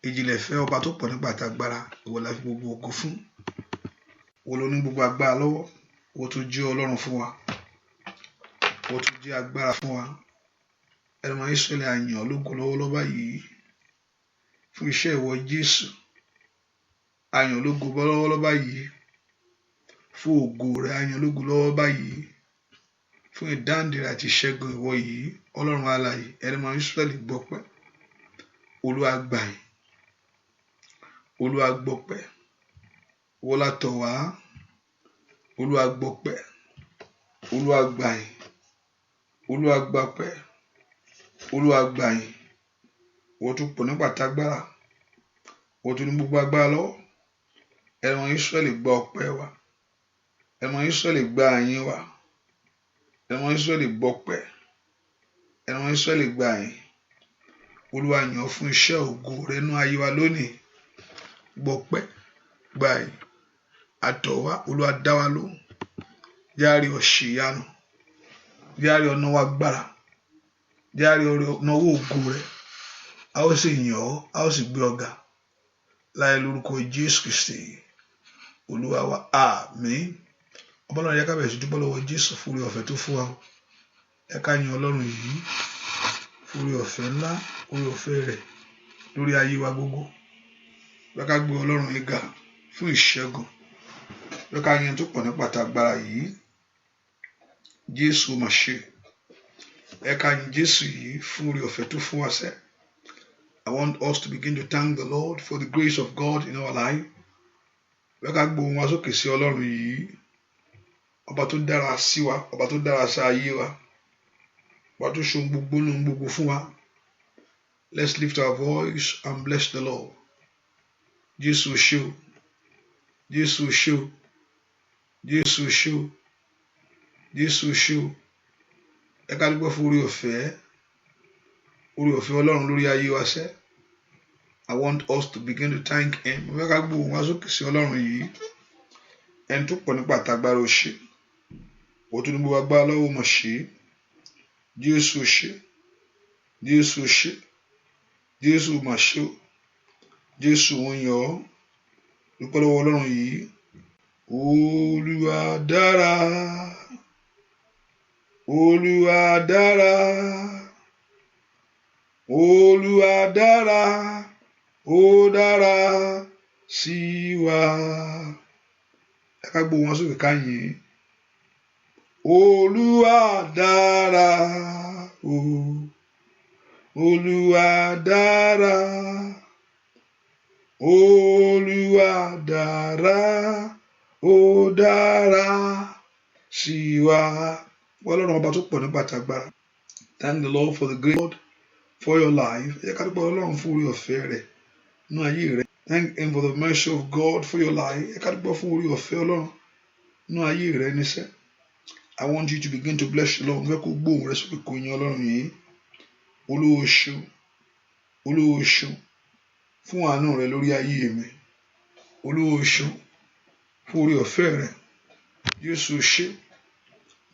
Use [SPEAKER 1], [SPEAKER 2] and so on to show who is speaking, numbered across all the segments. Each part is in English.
[SPEAKER 1] ìjìnlẹ̀ fẹ́ ọba tó pọ̀ nípa àtàgbára, ìwọ la fi gbogbo ògo fún, ìwọ ló ní gbogbo agbára lọ́wọ́, ìwọ tó jẹ́ Ọlọ́run fún wa, ìwọ tó jẹ́ agbára fún wa. Ẹ̀rọ Ísírẹ́lì a yìn ọ́ lógo lọ́wọ́lọ́wọ́ báyìí fún iṣẹ́ ìwọ Jésù, a yìn ọ́ lógo lọ́wọ́lọ́wọ́ báyìí fún ògo rẹ̀, a yìn ọ́ lógo lọ́wọ́ báyìí fún ìdáǹdè àti ìṣẹ́gun ìwọ yìí, Ọlọ́run alààyè. Ẹ̀rọ Ísírẹ́lì gbọpẹ́, Olúwa gbà yìn, Olúwa gbọpẹ́, ìwọ la tọ̀ wá, Olúwa gbọpẹ́, Olúwa gbà yìn, Olúwa gbọpẹ́, Olúwa gbà yìn. Ìwọ tó pọ̀ nípa àtàgbára, ìwọ tó ní gbogbo agbára lọ́wọ́. Ẹ̀rọ Ísírẹ́lì gba ọpẹ́ wa, ẹ̀rọ Ísírẹ́lì gba àyìn wa, ẹ̀rọ Ísírẹ́lì gbọpẹ́, ẹ̀rọ Ísírẹ́lì gba àyìn. Olúwa yìn ọ́ fún iṣẹ́ ògo rẹ nínú ayé wa lónìí. Gbọpẹ́, gba àyìn, àtọ̀ wá, Olúwa dá wa lóhùn. Járe ọ̀ṣì ìyanu, járe ọ̀nà wa gbára, járe ọ̀nà owó ògo rẹ. A ó sì yìn ọ́, a ó sì gbé ọ̀gá láì lórúkọ Jésù Kristi Olúwa wa. Àmín. Ọlọ́run yẹ ká bẹ̀rẹ̀ sí dúpẹ́ lọ́wọ́ Jésù fún oore ọ̀fẹ́ tó fún wa. Ẹ ká yìn Ọlọ́run yìí fún oore ọ̀fẹ́ ńlá, oore ọ̀fẹ́ rẹ̀ lórí ayé wa gbogbo. Ẹ ká gbé Ọlọ́run yìí ga fún ìṣẹ́gun. Ẹ ká yìn tó pọ̀ nípa àtàgbára yìí. Jésù mà ṣe. Ẹ ká yìn Jésù yìí fún oore ọ̀fẹ́ tó fún wa sẹ́. I want us to begin to thank the Lord for the grace of God in our life. Ẹ ká gbé ohùn wa sókè sí Ọlọ́run yìí. Ọba tó dára sí wa, ọba tó dára sí ayé wa, ọba tó ṣe ohun gbogbo lóhun gbogbo fún wa. Let's lift our voice and bless the Lord. Jésù ṣé o, Jésù ṣé o, Jésù ṣé o, Jésù ṣé o. Ẹ ká dúpẹ́ fún oore ọ̀fẹ́ Ọlọ́run lórí ayé wa sẹ́. I want us to begin to thank him. Ẹ ká gbé ohùn wa sókè sí Ọlọ́run yìí. Ẹni tó pọ̀ nípa àtàgbára ó ṣe, ó tún ní gbogbo agbára lọ́wọ́ mọ̀ ṣe. Jésù ṣé, Jésù ṣé, Jésù mà ṣe o, Jésù ń yọ̀ ọ́. Dúpẹ́ lọ́wọ́ Ọlọ́run yìí. Olúwa dára, Olúwa dára, Olúwa dára, ó dára sí wa. Ẹ ká gbé wọn sókè ká yìn. Olúwa dára, o Olúwa dára, Olúwa dára, ó dára sí wa. Ọlọ́run ọba tó pọ̀ nípa àtàgbára. Thank the Lord for the great God for your life. Ẹ ká dúpẹ́ Ọlọ́run fún oore ọ̀fẹ́ rẹ̀ nínú ayé rẹ̀. Thank him for the mercy of God for your life. Ẹ ká dúpẹ́ fún oore ọ̀fẹ́ Ọlọ́run nínú ayé rẹ̀ níṣẹ́. I want you to begin to bless the Lord. Fẹ́ kó gbóhùn rẹ sókè kó yìn Ọlọ́run yìí. Olúwa ṣeun, Olúwa ṣeun fún àánú rẹ lórí ayé mi. Olúwa ṣeun fún oore ọ̀fẹ́ rẹ. Jésù ṣé,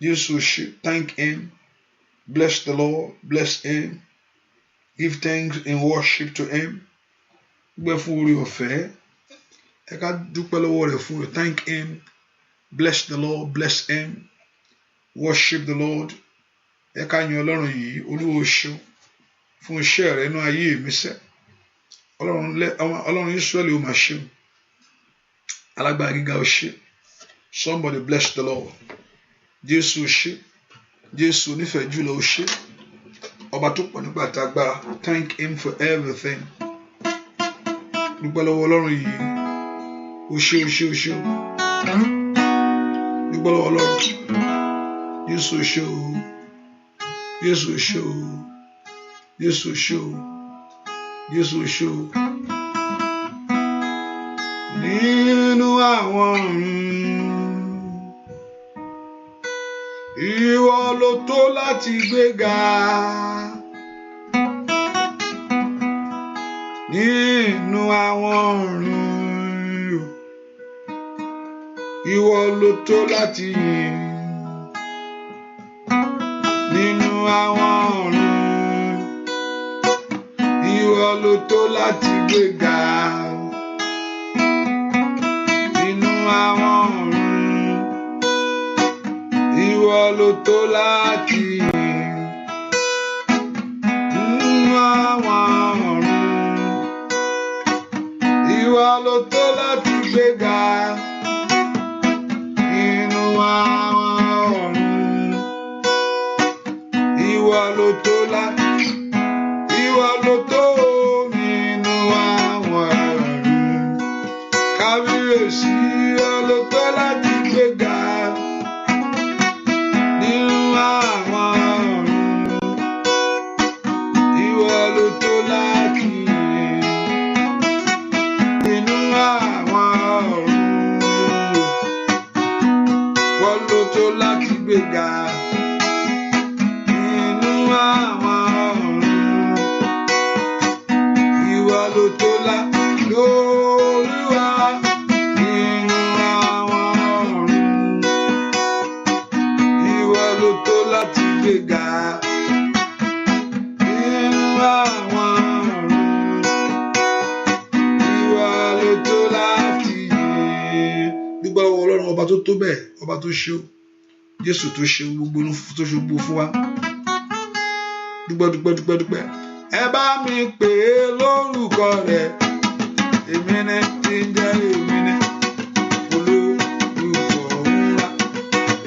[SPEAKER 1] Jésù ṣé. Thank him. Bless the Lord. Bless him. Give thanks and worship to him. Gbẹ́ fún oore ọ̀fẹ́. Ẹ ká dúpẹ́ lọ́wọ́ rẹ̀ fún rẹ̀. Thank him. Bless the Lord. Bless him. Worship the Lord. Ẹ ká yìn Ọlọ́run yìí. Olúwa ṣeun fún iṣẹ́ rẹ̀ nínú ayé mi sẹ́. Ọlọ́run Ísírẹ́lì ó mà ṣeun. Alágbára gíga ó ṣe. Somebody bless the Lord. Jésù ṣé, Jésù onífẹ̀ẹ́ jùlọ ó ṣe. Ọba tó pọ̀ nípa àtàgbára. Thank him for everything. Dúpẹ́ lọ́wọ́ Ọlọ́run yìí. Ó ṣé, ó ṣé, ó ṣé. Dúpẹ́ lọ́wọ́ Ọlọ́run. Jésù ṣé o, Jésù ṣé o, Jésù ṣé o, Jésù ṣé o. Nínú àwọn ìwọ ló tó láti gbéga. Nínú àwọn ìwọ ló tó láti yìn. Nínú àwọn ìwọ ló ló tó láti gbéga nínú àwọn ọ̀run. Ìwọ ló tó láti yìn nínú àwọn ọ̀run. Ìwọ ló tó láti gbéga nínú àwọn ọ̀run. Ìwọ ló tó láti, ìwọ ló tó nínú àwọn ọ̀run. Kábíyèsí, ìwọ ló tó láti gbéga nínú àwọn ọ̀run. Ìwọ ló tó láti yìn nínú àwọn ọ̀run. Ìwọ ló tó láti gbéga nínú àwọn ọ̀run. Ìwọ ló tó láti Olúwa nínú àwọn ọ̀run. Ìwọ ló tó láti gbéga nínú àwọn ọ̀run. Ìwọ ló tó láti yìn. Dúpẹ́ lọ́wọ́ Ọlọ́run ọba tó tó bẹ́ẹ̀, ọba tó ṣe ó, Jésù tó ṣe gbogbo tó ṣe gbogbo fún wa. Dúpẹ́. Ẹ bá mi pè é lórúkọ rẹ̀, èmi ni tí ń jẹ́ èmi ni olórúkọ ńlá.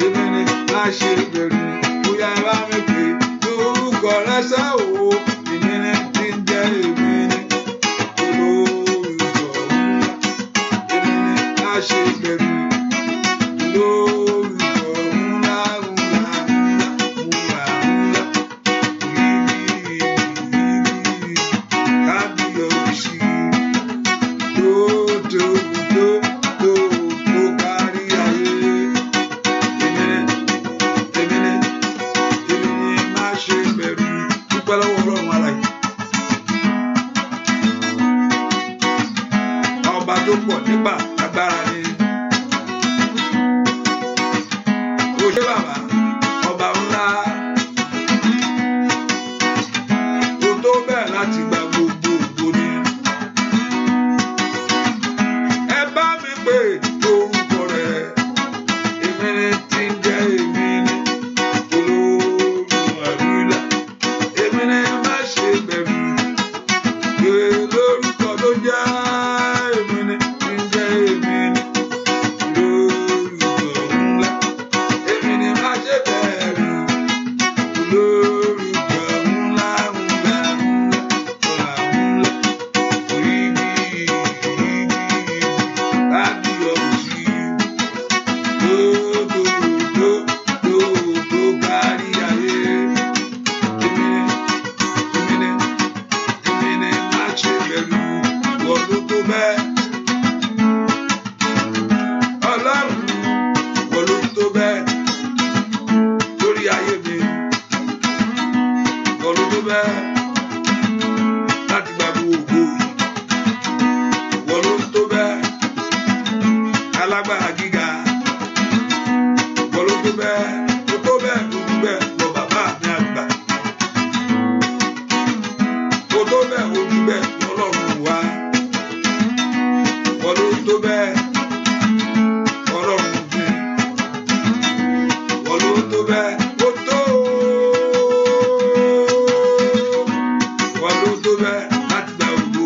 [SPEAKER 1] Èmi ni má ṣe bẹ̀rù, bóyá ẹ bá mi pè é lórúkọ rẹ̀ ṣá o. Èmi ni tí ń jẹ́ èmi ni olórúkọ ńlá. Èmi ni má ṣe bẹ̀rù, olórúkọ ńlá ńlá ńlá ńlá. Kábíyèsí tó kárí ayé. Èmi ni má ṣe bẹ̀rù. Dúpẹ́ lọ́wọ́ Ọlọ́run alààyè. Ọba tó pọ̀ nígbà agbára ni. Ó ṣé bàbá, ọba ńlá. Ó tó bẹ́ẹ̀ láti gba gbogbo ògo ni. Ẹ bá mi pè orúkọ rẹ̀, èmi ni tí ń jẹ́ èmi ni olórúkọ. Èmi ni má ṣe bẹ̀rù, pé lórúkọ ló jẹ́. Èmi ni tí ń jẹ́ èmi ni olórúkọ ńlá. Èmi ni má ṣe bẹ̀rù, olórúkọ ńlá ńlá ńlá ńlá. Kábíyèsí tó kárí ayé. Èmi ni má ṣe bẹ̀rù, ìwọ ló tó bẹ́ẹ̀. Ọlọ́run, ìwọ ló tó bẹ́ẹ̀ lórí ayé mi. Ìwọ ló tó bẹ́ẹ̀ láti gba gbogbo ògo yìí. Ìwọ ló tó bẹ́ẹ̀ alágbára gíga. Ìwọ ló tó bẹ́ẹ̀, ó tó bẹ́ẹ̀, ó tó bẹ́ẹ̀ lọ bàbá mi àgbà. Ó tó bẹ́ẹ̀, ó tó bẹ́ẹ̀ lọ Ọlọ́run wa. Ìwọ ló tó bẹ́ẹ̀ Ọlọ́run mi. Ìwọ ló tó bẹ́ẹ̀, ó tó. Ìwọ ló tó bẹ́ẹ̀ láti gba ògo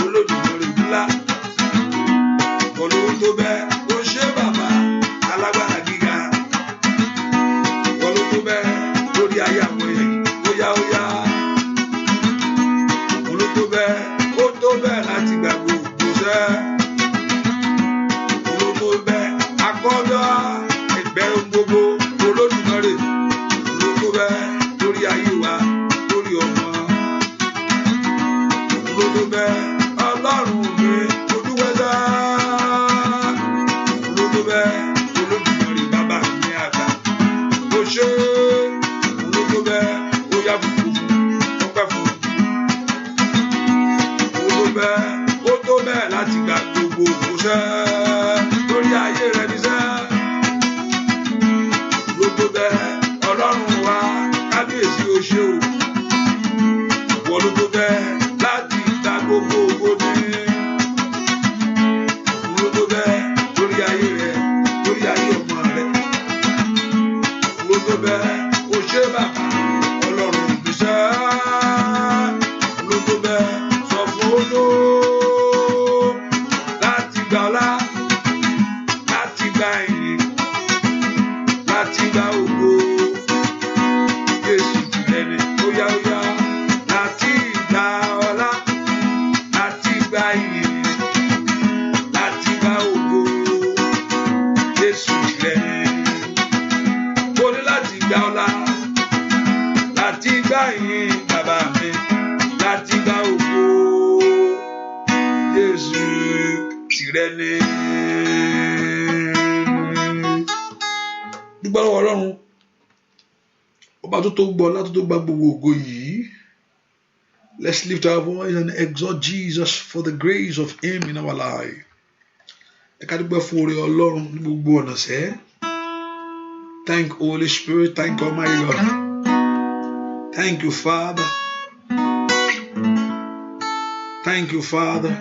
[SPEAKER 1] Olódùmarè ńlá. Ìwọ ló tó bẹ́ẹ̀, ó ṣé bàbá alágbára gíga. Ìwọ ló tó bẹ́ẹ̀ lórí ayé àwọn èèyàn. Ó yá. Ìwọ ló tó bẹ́ẹ̀, ó tó bẹ́ẹ̀ láti gba gbogbo ṣẹ́. Ìwọ ló tó bẹ́ẹ̀ akọ́dá ìbẹ̀rù gbogbo Olódùmarè. Ìwọ ló tó bẹ́ẹ̀ lórí ayé wa, lórí ọmọ. Ìwọ ló tó bẹ́ẹ̀ Ọlọ́run mi, mo dúpẹ́ sá. Ìwọ ló tó bẹ́ẹ̀ Olódùmarè bàbá mi àgbà. Ó ṣé, ìwọ ló tó bẹ́ẹ̀, ó yá fùfú, ọpẹ́ fún. Ìwọ ló tó bẹ́ẹ̀, ó tó bẹ́ẹ̀ láti gba gbogbo ògo ṣẹ́ lórí ayé rẹ ní sẹ́. Ìwọ ló tó bẹ́ẹ̀ Ọlọ́run wa, kábíyèsí ó ṣé o. Ìwọ ló tó bẹ́ẹ̀ láti gba tìrẹ ni. Dúpẹ́ lọ́wọ́ Ọlọ́run ọba tó tó gbọ́ ọlá tó tó gba gbogbo ògo yìí. Let's lift our voice and exalt Jesus for the grace of him in our life. Ẹ ká dúpẹ́ fún oore Ọlọ́run ní gbogbo ọ̀nà sẹ́. Thank Holy Spirit, thank Almighty God. Thank you, Father. Thank you, Father.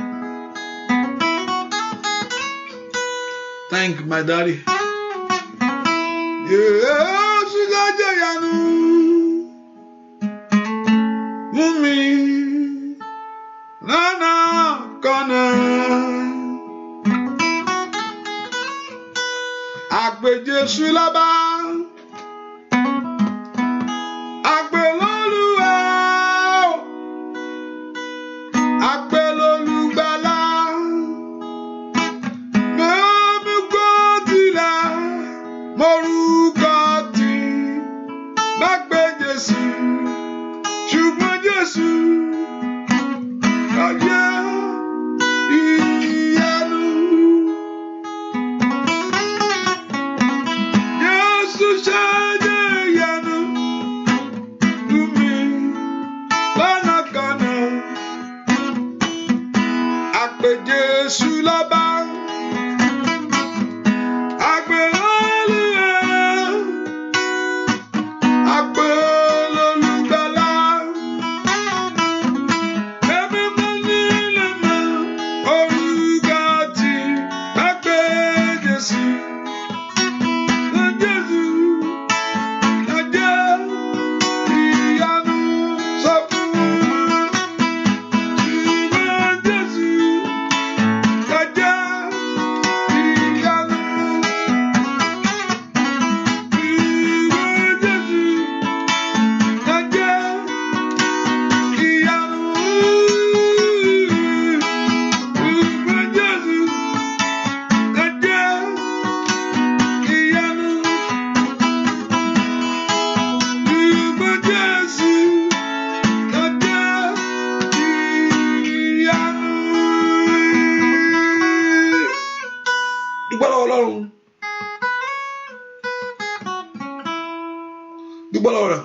[SPEAKER 1] Thank my daddy. Yes, Gajayanu. Mumi. Nana Kana. Agbe Jésù lábá. Agbe l'Olúwa. Agbe l'Olùgbàlà. Mẹ́mi gbọ́ tìlà. Morúkọ tí bá gbé Jésù. Ṣùgbọ́n Jésù ayé ìyanu. Jésù ṣáájú ìyanu fún mi lọ́nà kanà. Àpè Jésù lọ́ba. Àpè Olúwa. Àpè l'Olùgbàlà. Ẹ̀mí mọ́ nílẹ̀ mọ́ orúkọ tí bá gbé Jésù. Jésù ajé ìyanu sọ fún ṣùgbọ́n Jésù ajé ìyanu. Ṣùgbọ́n Jésù ajé ìyanu. Ṣùgbọ́n Jésù ajé ìyanu. Ṣùgbọ́n Jésù ajé ìyanu. Dúpẹ́ lọ́wọ́ Ọlọ́run. Dúpẹ́ lọ́wọ́ rẹ̀.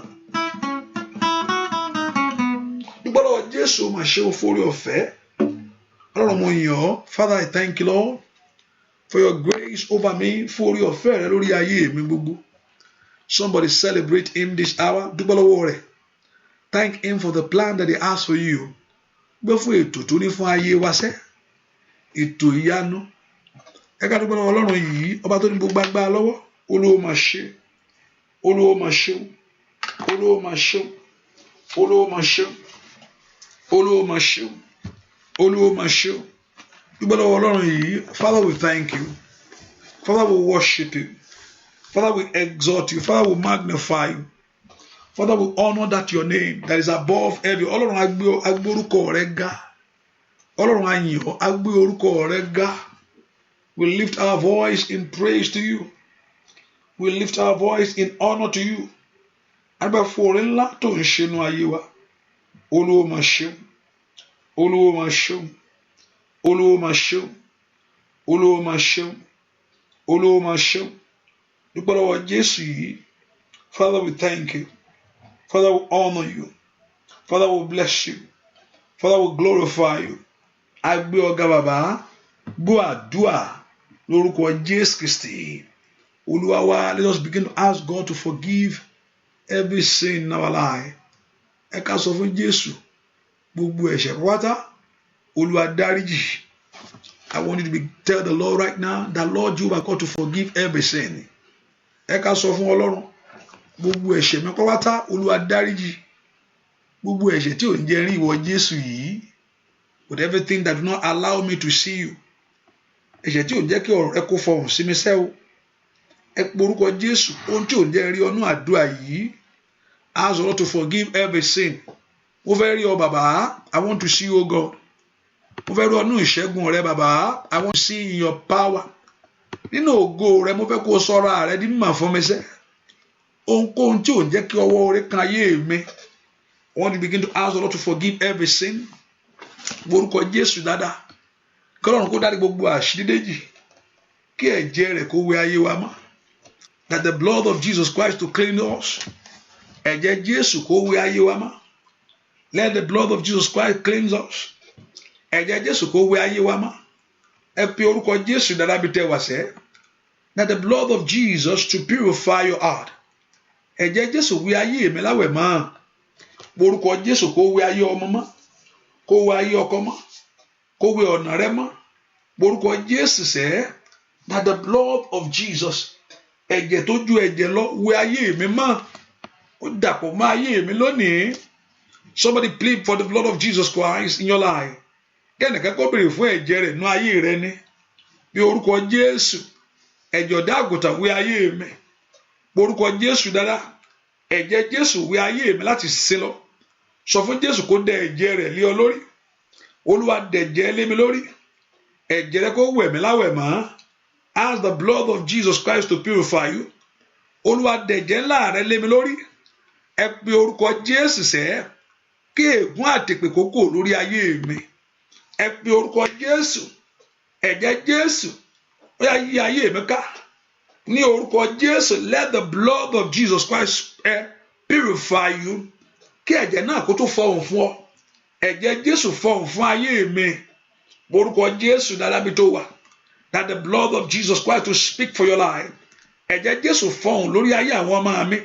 [SPEAKER 1] Dúpẹ́ lọ́wọ́ Jésù máa ṣe òfòrí ọ̀fẹ́. Ọlọ́run mo yàn ọ́. Father, I thank you, Lord, for your grace over me. Fún orí ọ̀fẹ́ rẹ lórí ayé mi gbogbo. Somebody celebrate him this hour. Dúpẹ́ lọ́wọ́ rẹ̀. Thank him for the plan that he has for you. Gbé fún ètò tó ní fún ayé wa sẹ́. Ètò ìyanu. Ẹ ká dúpẹ́ lọ́wọ́ Ọlọ́run yìí. Ọba tó ní gbogbo agbára lọ́wọ́. Olúwa máa ṣe. Olúwa máa ṣe. Olúwa máa ṣe. Olúwa máa ṣe. Olúwa máa ṣe. Olúwa máa ṣe. Dúpẹ́ lọ́wọ́ Ọlọ́run yìí. Father, we thank you. Father, we worship you. Father, we exalt you. Father, we magnify you. Father, we honor that your name that is above every. Ọlọ́run á gbé orúkọ rẹ ga. Ọlọ́run á yìn ọ́, á gbé orúkọ rẹ ga. We lift our voice in praise to you. We lift our voice in honor to you. Àgbà fún oore ńlá tó ń ṣe nínú ayé wa. Olúwa máa ṣeun. Olúwa máa ṣeun. Olúwa máa ṣeun. Olúwa máa ṣeun. Olúwa máa ṣeun. Dúpẹ́ lọ́wọ́ Jésù yìí. Father, we thank you. Father, we honor you. Father, we bless you. Father, we glorify you. A gbé ọ̀gá bàbá. Gbọ́ àdúà lórúkọ Jésù Kristi. Olúwa wa, let us begin to ask God to forgive every sin in our life. Ẹ ká sọ fún Jésù gbogbo ẹ̀ṣẹ̀ pátá. Olúwa dáríjì. I want you to tell the Lord right now that Lord, you are called to forgive every sin. Ẹ ká sọ fún Ọlọ́run gbogbo ẹ̀ṣẹ̀ mi pátá. Olúwa dáríjì. Gbogbo ẹ̀ṣẹ̀ tí ò ń jẹ́ rí ìwọ Jésù yìí. With everything that do not allow me to see you. Ẹ̀ṣẹ̀ tí ò ń jẹ́ kí ọ̀rọ̀ rẹ kó fọhùn sí mi sẹ́ o. Ẹ porúkọ Jésù. Ohun tí ò ń jẹ́ rí ọnú àdúrà yìí. Ask the Lord to forgive every sin. Mo fẹ́ rí ọ bàbá. I want to see you, O God. Mo fẹ́ rí ọnú ìṣẹ́gun rẹ bàbá. I want to see in your power. Nínú ògo rẹ mo fẹ́ kó o sọ́ra rẹ di mímọ̀ fún mi sẹ́. Ohunkóhun tí ò ń jẹ́ kí ọwọ́ rẹ kan ayé mi. I want to begin to ask the Lord to forgive every sin. Orúkọ Jésù dáadáa. kọ́lọ́run kó dárí gbogbo àṣírídéjì kí ẹ̀jẹ̀ rẹ̀ kó wẹ ayé wa mọ́. That the blood of Jesus Christ to clean us. Ẹ̀jẹ̀ Jésù kó wẹ ayé wa mọ́. Let the blood of Jesus Christ cleanse us. Ẹ̀jẹ̀ Jésù kó wẹ ayé wa mọ́. Ẹ pe orúkọ Jésù dára bí tẹ́ wá sẹ́. That the blood of Jesus to purify your heart. Ẹ̀jẹ̀ Jésù wẹ ayé mi láwẹ̀ mọ́. Orúkọ Jésù kó wẹ ayé ọmọ mọ́. Kó wẹ ayé ọkọ mọ́. Kó wẹ ọ̀nà rẹ mọ́. Orúkọ Jésù sẹ́. That the blood of Jesus, ẹ̀jẹ̀ tó ju ẹ̀jẹ̀ lọ, wẹ ayé mi mọ́. Ó dàpọ̀ mọ́ ayé mi lónìí. Somebody plead for the blood of Jesus Christ in your life. Kẹ́nìkan kó béèrè fún ẹ̀jẹ̀ rẹ̀ nú ayé rẹ ní. Bí orúkọ Jésù, ẹ̀jẹ̀ ọ̀dọ́ àgùntàn wẹ ayé mi. Orúkọ Jésù dára, ẹ̀jẹ̀ Jésù wẹ ayé mi láti sin lọ. Sọ fún Jésù kó dẹ ẹ̀jẹ̀ rẹ̀ lé ọ lórí. Olúwa dẹ̀jẹ̀ lé mi lórí. Ẹ̀jẹ̀ rẹ̀ kó wẹ̀ mí láwẹ̀ mọ́. Ask the blood of Jesus Christ to purify you. Olúwa dẹ̀jẹ̀ ńlá rẹ̀ lé mi lórí. Ẹ pe orúkọ Jésù sẹ́, kí ègún àtèpè kó kúrò lórí ayé mi. Ẹ pe orúkọ Jésù, ẹ̀jẹ̀ Jésù, ó yá yí ayé mi ká. Ní orúkọ Jésù, let the blood of Jesus Christ purify you. Kí ẹ̀jẹ̀ náà kó tó fọhùn fún ọ. Ẹ̀jẹ̀ Jésù fọhùn fún ayé mi. Orúkọ Jésù dára bí tó wà. That the blood of Jesus Christ to speak for your life. Ẹ̀jẹ̀ Jésù fọhùn lórí ayé àwọn ọmọ mi.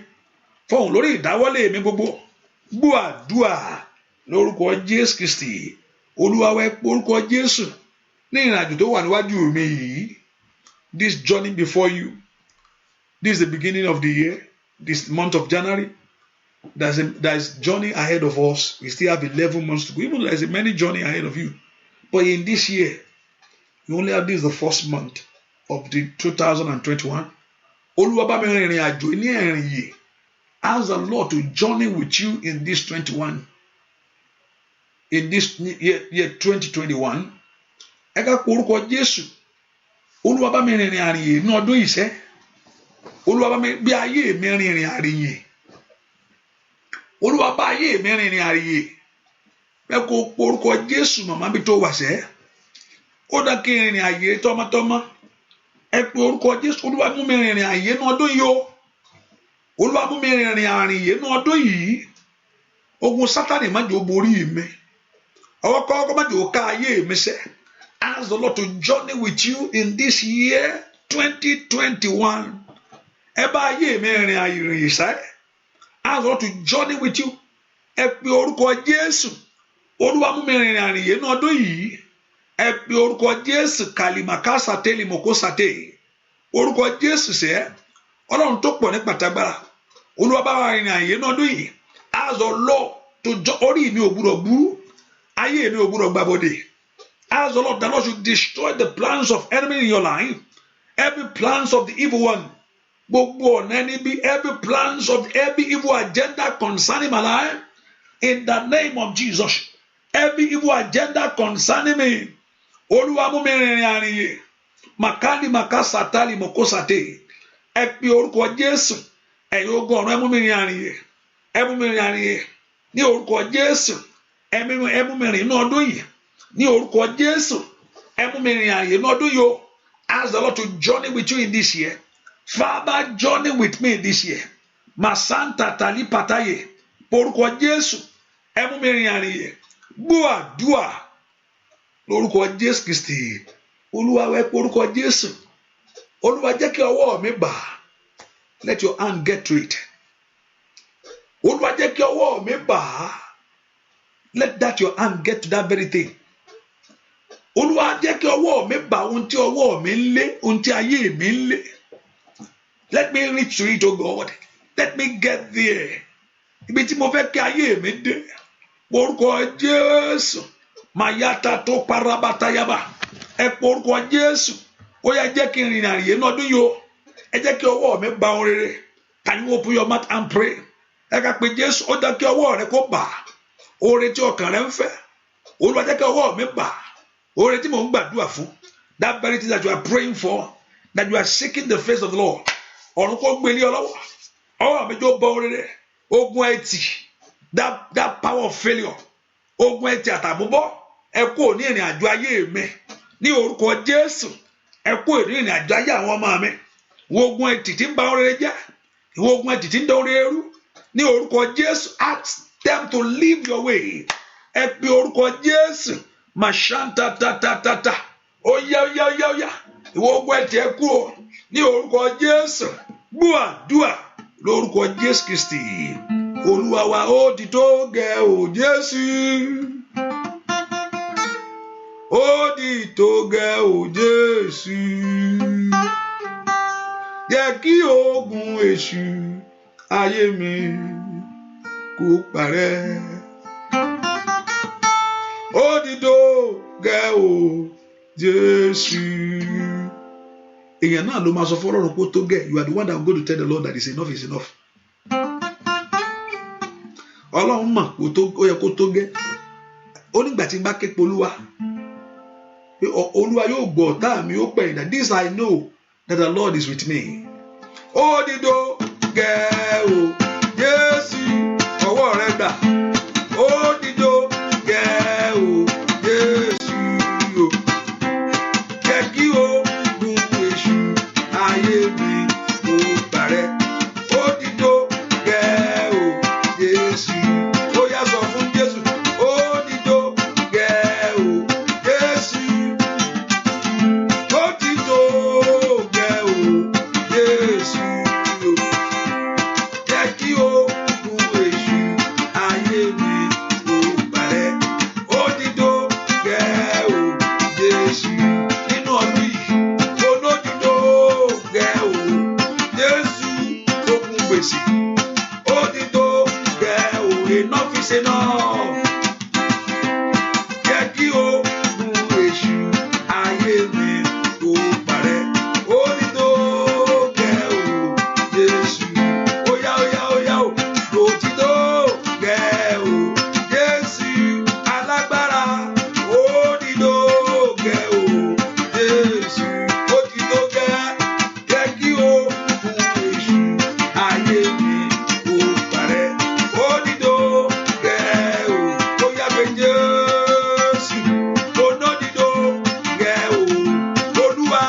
[SPEAKER 1] Fọhùn lórí ìdáwọ́lé mi gbogbo. Gbọ́ àdúà lórúkọ Jésù Kristi. Olúwa wá orúkọ Jésù ní ìrìnàjò tó wà níwájú mi yìí. This journey before you. This is the beginning of the year. This month of January. There's journey ahead of us. We still have 11 months to go. Even though there's many journey ahead of you. But in this year, you only have this the first month of the 2021. Olúwa bá mi rìnrìn àjò ní ẹ̀rìn yìí. Ask the Lord to journey with you in this 21. In this year 2021. Ẹ ká pe orúkọ Jésù. Olúwa bá mi rìnrìn àrìn yìí ní ọdún yìí sẹ́. Olúwa bá mi bí ayé mi rìnrìn àrìn yìí. Olúwa bá ayé mi rìnrìn àrìn yìí. Ẹ kó pe orúkọ Jésù màmá bí tó wà sẹ́. Ó dá kí rìnrìn àyè tọmọtọmọ. Ẹ pe orúkọ Jésù. Olúwa mú mi rìnrìn àyè ní ọdún yìí o. Olúwa mú mi rìnrìn àrìn yìí ní ọdún yìí. Ogun Sátánì má jẹ́ ó borí mi. Ọwọ́ kọ́kọ́ má jẹ́ ó ká ayé mi sẹ́. Ask the Lord to journey with you in this year 2021. Ẹ bá ayé mi rìnrìn àyè yìí sẹ́. Ask the Lord to journey with you. Ẹ pe orúkọ Jésù. Olúwa mú mi rìnrìn àrìn yìí ní ọdún yìí. Ẹ pe orúkọ Jésù kàlìmàkásà tẹ́lìmọ̀kósàtẹ́. Orúkọ Jésù sẹ́. Ọlọ́run tó pọ̀ ní pàtàgbára. Olúwa bá wa rìnrìn àyè ní ọdún yìí. Ask the Lord to orí mi ò gbúdọ̀ burú. Ayé mi ò gbúdọ̀ gbàbọ̀dẹ̀. Ask the Lord that Lord should destroy the plans of enemy in your life. Every plans of the evil one. Gbogbo ọ̀nà ẹni bí every plans of every evil agenda concerning my life. In the name of Jesus. Every evil agenda concerning me. Olúwa mú mi rìnrìn àrìn yìí. Màkàlì màkàsàtàlì mọ̀kọ́sàtẹ́. Ẹ pe orúkọ Jésù. Ẹ̀yin ogun ọ̀run ẹ mú mi rìn àrìn yìí. Ẹ mú mi rìn àrìn yìí. Ní orúkọ Jésù. Ẹ mú mi rìn ní ọdún yìí. Ní orúkọ Jésù. Ẹ mú mi rìn àrìn yìí ní ọdún yìí o. Ask the Lord to journey with you in this year. Father, journey with me this year. Masanta tali pataye. Orúkọ Jésù. Ẹ mú mi rìn àrìn yìí. Gbọ́ àdúà lórúkọ Jésù Kristi. Olúwa wá orúkọ Jésù. Olúwa jẹ́ kí ọwọ́ mi bà. Let your hand get to it. Olúwa jẹ́ kí ọwọ́ mi bà. Let that your hand get to that very thing. Olúwa jẹ́ kí ọwọ́ mi bà ohun tí ọwọ́ mi ń lé, ohun tí ayé mi ń lé. Let me reach to it, oh God. Let me get there. Ibi tí mo fẹ́ kí ayé mi dé. Orúkọ Jésù. Mayata tó parabata yaba. Ẹ pe orúkọ Jésù. Ó yá jẹ́ kí n rìnrìn àrìn yìí ní ọdún yìí o. Ẹ jẹ́ kí ọwọ́ mi bá ohun rere. Can you open your mouth and pray? Ẹ ká pe Jésù. Ó dá kí ọwọ́ rẹ kó bà. Oore tí ọkàn rẹ ń fẹ́. Olúwa jẹ́ kí ọwọ́ mi bà. Oore tí mò ń gbàdúrà fún. That very thing that you are praying for. That you are seeking the face of the Lord. Ọ̀run kó gbé lé ọ lọ́wọ́. Ọwọ́ mi jó bá ohun rere. Ogun ẹtì. That power of failure. Ogun ẹtì àtàmúbọ́. Ẹ kúrò ní ìrìn àjò ayé mi. ní orúkọ Jésù. Ẹ kó ìrìn àjò ayé àwọn ọmọ mi. Ìwọ ogun ẹtì tí ń ba oore jẹ́, ìwọ ogun ẹtì tí ń da oore rú, ní orúkọ Jésù, ask them to leave your way. Ẹ pe orúkọ Jésù, màṣántà tàtàtàtà, ó yá ó yá ó yá ó yá, ìwọ ogun ẹtì ẹ kúrò ní orúkọ Jésù. Gbọ́ àdúrà lórúkọ Jésù Kristi Olúwa wa. Ó ti tó gẹ́ o Jésù, ó ti tó gẹ́ o Jésù, jẹ́ kí ogun èṣù ayé mi kó parẹ́. Ó ti tó gẹ́ o Jésù. Èèyàn náà ló máa sọ fún Ọlọ́run pé ó tó gẹ́. You are the one that I'm going to tell the Lord that is enough is enough. Ọlọ́run mọ̀ pé ó yẹ kó tó gẹ́. Ó nígbà tí n bá ké pe Olúwa, pé Olúwa yóò gbọ́ ọ̀tá mi ó pẹ̀yìn dà. This I know that the Lord is with me. Ó ti tó gẹ́ o Jésù, ọwọ́ rẹ gbà. Ó ti tó gẹ́ o Jésù, jẹ́ kí ogun èṣù ayé mi kó parẹ́. Ó ti tó gẹ́ o Jésù. Ó yá sọ fún Jésù, ó ti tó gẹ́ o Jésù. Ó ti tó gẹ́ o Jésù, jẹ́ kí ogun èṣù ayé mi kó parẹ́. Ó ti tó gẹ́ o Jésù. Nínú ọdún yìí, ó ti tó gẹ́ o Jésù. Ogun gbèsè, ó ti tó gẹ́ o. Enough is enough. Jẹ́ kí ogun èṣù ayé mi kó parẹ́. Ó ti tó gẹ́ o Jésù. Ó yá ó yá ó yá o. Ó ti tó gẹ́ o Jésù alágbára. Ó ti tó gẹ́ o Jésù. Ó ti tó gẹ́. Jẹ́ kí ogun èṣù ayé mi kó parẹ́. Ó ti tó gẹ́ o. Ó yá pé Jésù. Ó ti tó gẹ́ o. Olúwa.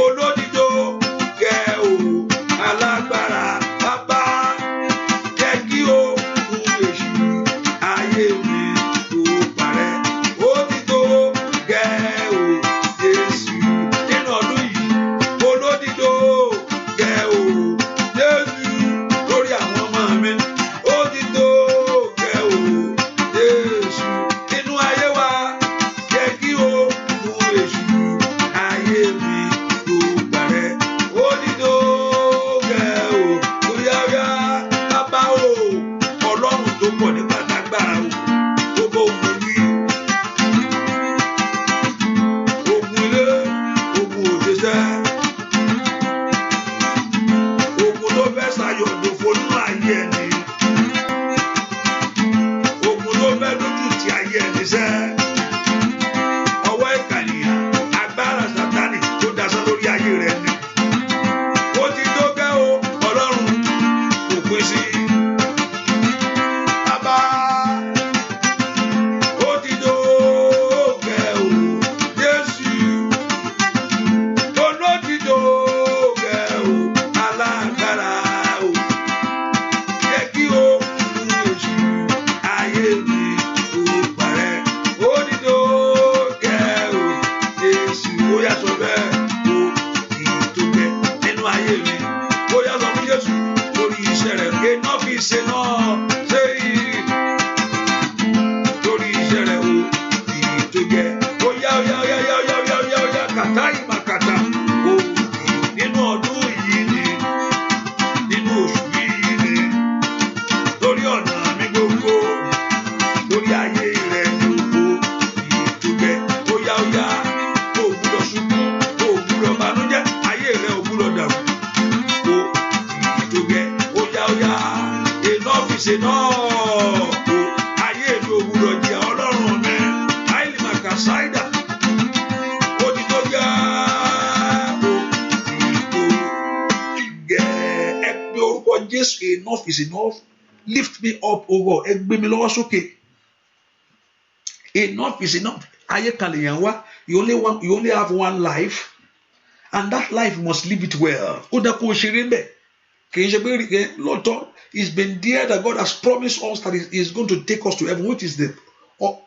[SPEAKER 1] Ó ti tó gẹ́ o. Alágbára bàbá. Jẹ́ kí ogun èṣù ayé mi kó parẹ́. Ó ti tó gẹ́ o Jésù. Nínú ọdún yìí, ó ti tó gẹ́ o Jésù. Lórí àwọn ọmọ mi, ó ti tó gẹ́ o Jésù. Nínú ayé wa, jẹ́ kí ogun èṣù ayé mi kó parẹ́. Ó ti tó gẹ́ o. Ó yá ó yá bàbá o. Ọlọ́run tó pọ̀ nípa lágbára o. Gbogbo ogun wí, ogun ilé, ogun òṣìṣẹ́, ogun tó fẹ́ ṣàyọ̀dòfo nínú ayé ẹni, ogun tó fẹ́ lójú ti ayé ẹni sẹ́. Ọwọ́ ìkànnìyàn, agbára Sátánì tó daṣọ lórí ayé rẹ ni. Ó ti tó gẹ́ o. Ọlọ́run kò pín sí. Bàbá, ó ti tó gẹ́ o Jésù. Ó ti tó gẹ́ o. Alágbára o. Jẹ́ kí ogun èṣù ayé mi kó parẹ́. Ó ti tó gẹ́ o Jésù. Ó yá sọ bẹ́ẹ̀. Ó ti tó gẹ́ nínú ayé mi. Ó yá sọ fún Jésù lórí iṣẹ́ rẹ̀. Enough is enough. Say it. Lórí iṣẹ́ rẹ̀ o ti tó gẹ́. Ó yá ó yá ó yá ó yá ó yá ó yá ó yá kàtá ìmàkàtà. Ó nínú ọdún yìí ni, nínú oṣù yìí ni, lórí ọ̀nà mi gbogbo, lórí ayé rẹ̀ gbogbo ti tó gẹ́. Ó yá ó yá. Ó gbúdọ̀ sunkún, ó gbúdọ̀ banújẹ́, ayé rẹ̀ ò gbúdọ̀ dàrú. Ó ti tó gẹ́. Ó yá ó yá. Enough is enough. Ó ayé mi ò gbúdọ̀ jẹ́ Ọlọ́run mi. Àìlì màkà ṣáìdà. Ó ti tó gẹ́. Ó ti tó gẹ́. Ẹ pe orúkọ Jésù. Enough is enough. Lift me up, O God. Ẹ gbé mi lọ́wọ́ sókè. Enough is enough. Ayé kan lèèyàn wá. You only have one life, and that life must live it well. Ó dá kó o ṣeré ń bẹ̀. Kì í ṣe pé lọ́tọ̀, it's been there that God has promised us that He is going to take us to heaven, which is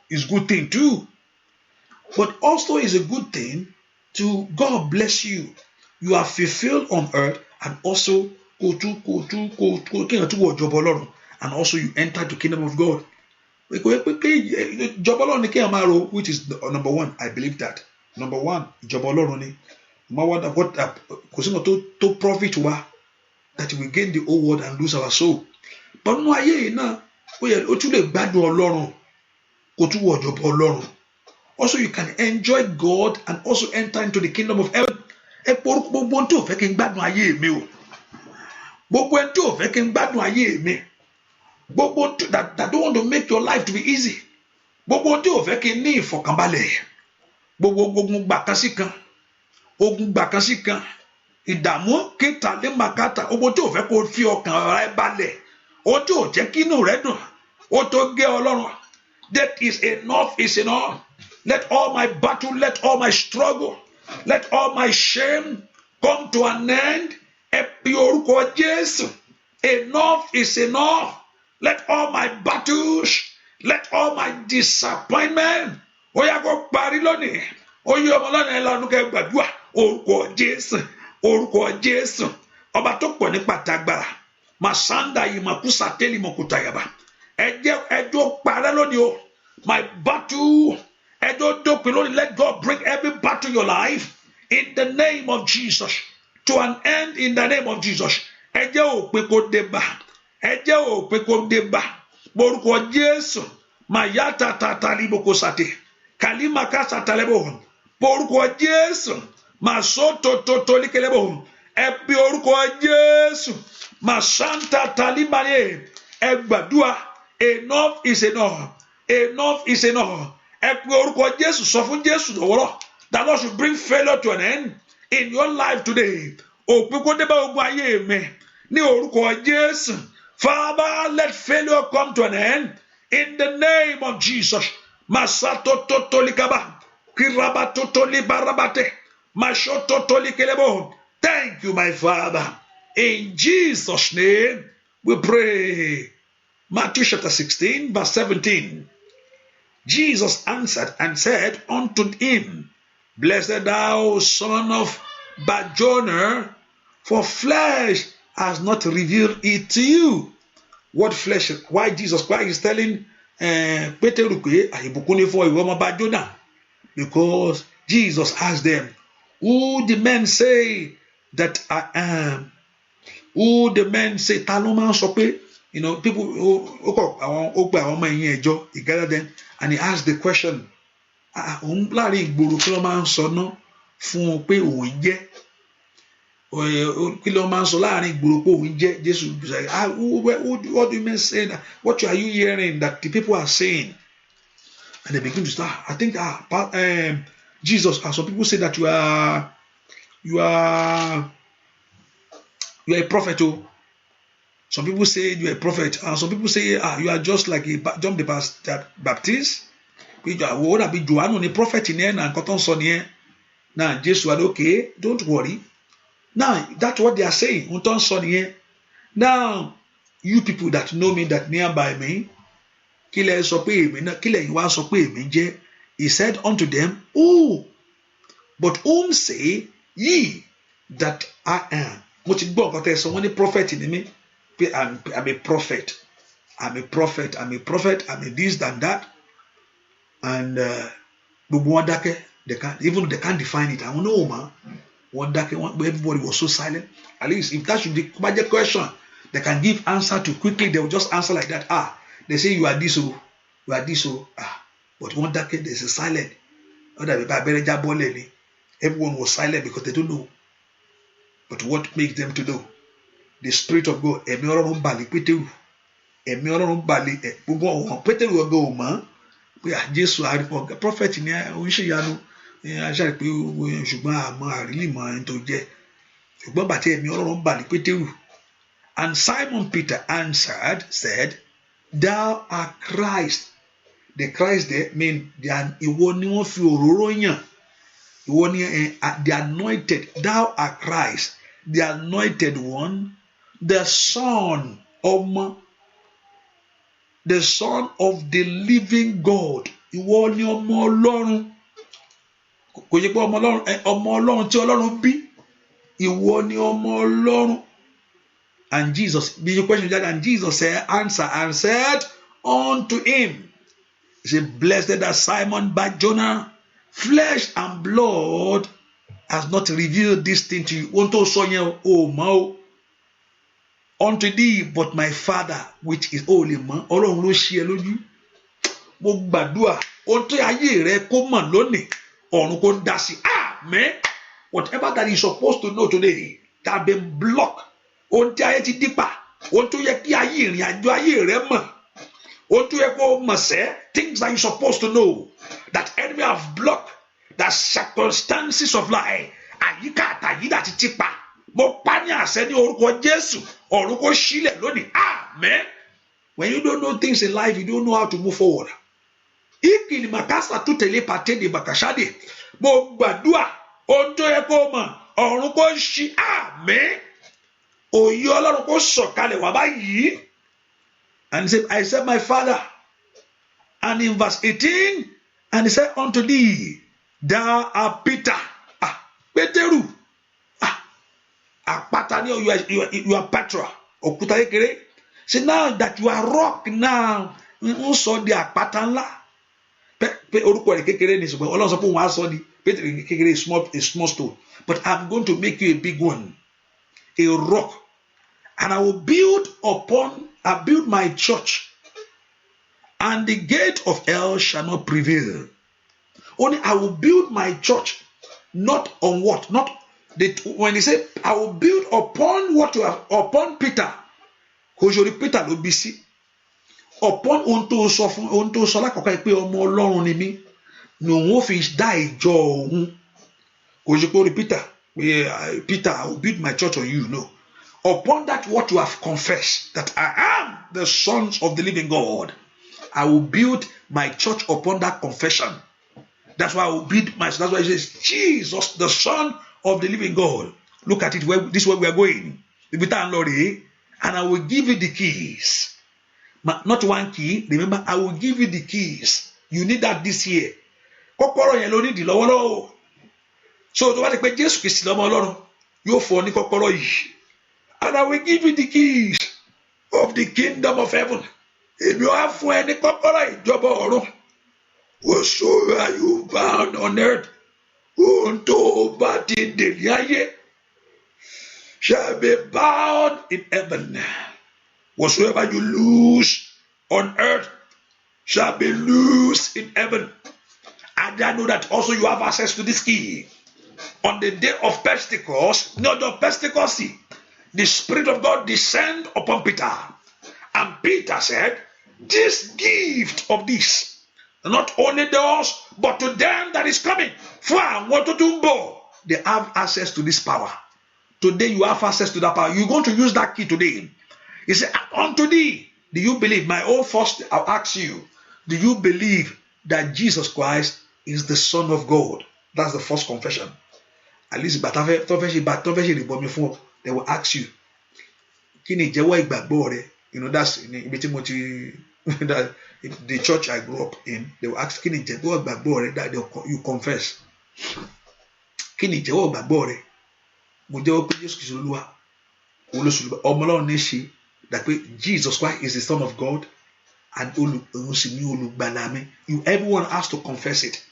[SPEAKER 1] is good thing too. But also is a good thing to God bless you. You are fulfilled on earth, and also and also you enter the kingdom of God. Which is number one. I believe that. Number one, what to profit that we gain the whole world and lose our soul. But no, also you can enjoy God and also enter into the kingdom of heaven. Gbogbo tí ò fẹ́ kí n gbádùn ayé mi o. Gbogbo tí ò fẹ́ kí n gbádùn ayé mi. Gbogbo that don't want to make your life to be easy. Gbogbo tí ò fẹ́ kí n ní ìfọ̀kànbalẹ̀. Gbogbo ogun gbàkan sí kan. Ogun gbàkan sí kan. Ìdààmú kíta lé màkàtà. Gbogbo tí ò fẹ́ kó fi ọkàn rẹ balẹ̀. Ó tí ò jẹ́ kí inú rẹ dùn. Ó tó gé Ọlọ́run. That is enough is enough. Let all my battle, let all my struggle, let all my shame come to an end. Enough is enough. Let all my battles, let all my disappointment. Oya go parí lónìí. Oya ọmọ lọ́nà ẹ̀ lọ́nu kẹ́ gbàdúrà. Orúkọ Jésù. Orúkọ Jésù. Ọba tó pọ̀ ní pàtàgbàrà. Masanda yìí màkúsà tẹ́lẹ̀ mọ̀kútàyàbá. Ẹjọ́ parẹ́ lónìí o. My battle. Let God bring every battle in your life in the name of Jesus to an end in the name of Jesus. Ẹjẹ́ ò pé kó dé bá. Ẹjẹ́ ò pé kó dé bá. Borúkọ Jésù. Mayata tataliboko sate. Kalima kasa talebo. Borúkọ Jésù. Masoto totolikelebo. Ẹbí orúkọ Jésù. Masanta talibane. Ẹgbàdúà. Enough is enough. Enough is enough. Ẹ̀pẹ́ orúkọ Jésù sọ fún Jésù lọ́wọ́rọ́ that Lord should bring failure to an end in your life today. Òpin kó dé bá ogun ayé mi ní orúkọ Jésù. Father, let failure come to an end in the name of Jesus. Masato totolikaba, kiraba totolibarabate, mashoto tolikelebo. Thank you, my Father. In Jesus' name we pray. Matthew chapter 16, verse 17. Jesus answered and said unto him, Blessed thou, son of Barjona, for flesh has not revealed it to you. What flesh? Why Jesus Christ is telling Peter, because Jesus asked them, who the men say that I am? Who the men say, Taloma Sope? You know, people who he gathered them and he asked the question. Láàrin ìgboro kí ló máa ń sọ náà fún un pé òun jẹ́ kí ló máa ń sọ láàrin ìgboro pé òun jẹ́ Jésù. What do you mean saying that? What are you hearing that the people are saying? And they begin to start. I think Jesus, some people say that you are a prophet. Oh. Some people say you are a prophet, and some people say you are just like John the Baptist. What about Joanna, the prophet in here, and Cotton Son here? Now, Jesus said, okay, don't worry. Now, that's what they are saying. Cotton Son here. Now, you people that know me, that nearby me, he said unto them, oh, but whom say ye that I am? What youบอกọ̀tẹ̀ sọ wọ́n ní prophet ni mí. I'm a prophet. I'm a prophet. I'm a prophet. I'm a this and that. And they can't define it. I don't know, man. Everybody was so silent. At least if that should be a question, they can give answer to quickly. They will just answer like that. They say you are this, you are this, but one decade there's a silent. Everyone was silent because they don't know. But what makes them to know? The Spirit of God. Ẹ̀mí Ọlọ́run balẹ̀ Pétérù. Ẹ̀mí Ọlọ́run balẹ̀ gbogbo ọ̀hún Pétérù ọgọ́ ò mọ̀ pé Jésù àríkọ̀ prophet ní oníṣẹ́yanu aṣáájú pé ṣùgbọ́n àmọ́ àrílìmọ̀ ẹni tó jẹ́ ṣùgbọ́n bàtí ẹ̀mí Ọlọ́run balẹ̀ Pétérù. And Simon Peter answered, said, Thou art Christ, the Christ there mean ìwọ ni wọ́n fi òróró yàn. Ìwọ ni the anointed. Thou art Christ, the anointed one, the Son of the living God. Ìwọ ni ọmọ Ọlọ́run. Kò yẹ pé ọmọ Ọlọ́run tí Ọlọ́run bí. Ìwọ ni ọmọ Ọlọ́run. And Jesus, the question that, and Jesus answered and said unto him, he said, blessed are Simon Bar-Jonah, flesh and blood has not revealed this thing to you. Unto thee, but my Father which is holy. Ọlọ́run ló ṣí ẹ lójú. Mo gbàdúrà ohun tó ayé rẹ kó mọ̀ lónìí, ọ̀run kó dá sí. Amen. Whatever that is supposed to know today that have been blocked. Ohun tí ayé ti dípa, ohun tó yẹ kí ayé ìrìn àjò ayé rẹ mọ̀, ohun tó yẹ kó mọ̀ sẹ́, things that you supposed to know that enemy have blocked, that circumstances of life, àyíká àtàyídà ti dípa. Mo pa ní àṣẹ ní orúkọ Jésù, ọ̀run kó sílẹ̀ lónìí. Amen. When you don't know things in life, you don't know how to move forward. Ìkìlì màkàsà tó tẹ̀lé pàtẹ́ ní bàkàṣádé. Mo gbàdúrà ohun tó yẹ kó mọ̀, ọ̀run kó ṣí. Amen. Òye Ọlọ́run kó sọ̀kalẹ̀ wá báyìí. And he said, I said, my Father. And in verse 18, and he said unto thee, thou art Peter. Pétérù. Àpáta ni you are Petra. Òkúta kékeré. See now that you are rock now. Ń sọ di àpáta ńlá. Orúkọ rẹ̀ kékeré ni ṣùgbọ́n Ọlọ́run sọ pé wọ́n á sọ di Pétérù kékeré a small stone. But I'm going to make you a big one. A rock, and I will build my church, and the gate of hell shall not prevail. Only I will build my church, not on what? Not when he said, I will build upon what you have, upon Peter. Kòjòrí Peter ló bí sí. Upon ohun tó sọ lákọ̀ọ́kọ́ pé ọmọ Ọlọ́run ni mí, ni òun ó fi dá ìjọ òun. Kòjòrí Peter. Peter, I will build my church on you. No. Upon that what you have confessed, that I am the Son of the living God, I will build my church upon that confession. That's why I will build my. That's why it says, Jesus, the Son of the living God. Look at it. This is where we are going. And I will give you the keys. Not one key. Remember, I will give you the keys. You need that this year. Kọ́kọ́rọ́ yẹn ló ní ìdí lọ́wọ́lọ́wọ́. So tó bá ti pé Jésù Kristi lọ́mọ Ọlọ́run yóò fún ọ ní kọ́kọ́rọ́ yìí. And I will give you the keys of the kingdom of heaven. Èmi á fún ẹ ní kọ́kọ́rọ́ ìjọba ọ̀run. Whatsoever you bound on earth, ohun tó bá ti dè ní ayé, shall be bound in heaven. Whatsoever you loose on earth shall be loosed in heaven. And I know that also you have access to this key. On the day of Pentecost, not of Pentecost, the Spirit of God descended upon Peter. And Peter said, this gift of this, not only those, but to them that is coming. They have access to this power. Today you have access to that power. You're going to use that key today. He said, unto thee, do you believe? My own first, I'll ask you, do you believe that Jesus Christ is the Son of God? That's the first confession. At least, but they will ask you, that's the church I grew up in. They will ask, that you confess. That Jesus Christ is the Son of God, and everyone has to confess it.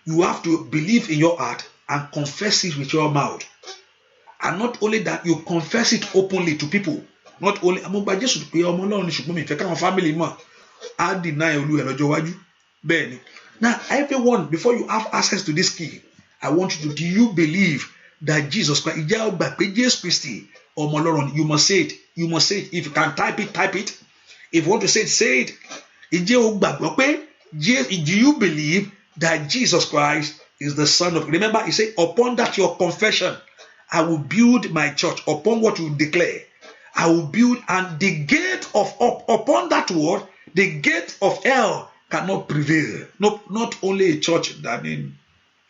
[SPEAKER 1] You have to believe in your heart and confess it with your mouth. And not only that, you confess it openly to people. Not only family I deny now everyone, before you have access to this key, I want you to, do you believe that Jesus Christ, you must say it. You must say it. If you can type it, type it. If you want to say it, say it. Do you believe that Jesus Christ is the Son of God? Remember, he said, upon that your confession, I will build my church. Upon what you declare, I will build, and the gate of, upon that word, the gate of hell cannot prevail. No, not only a church. I mean,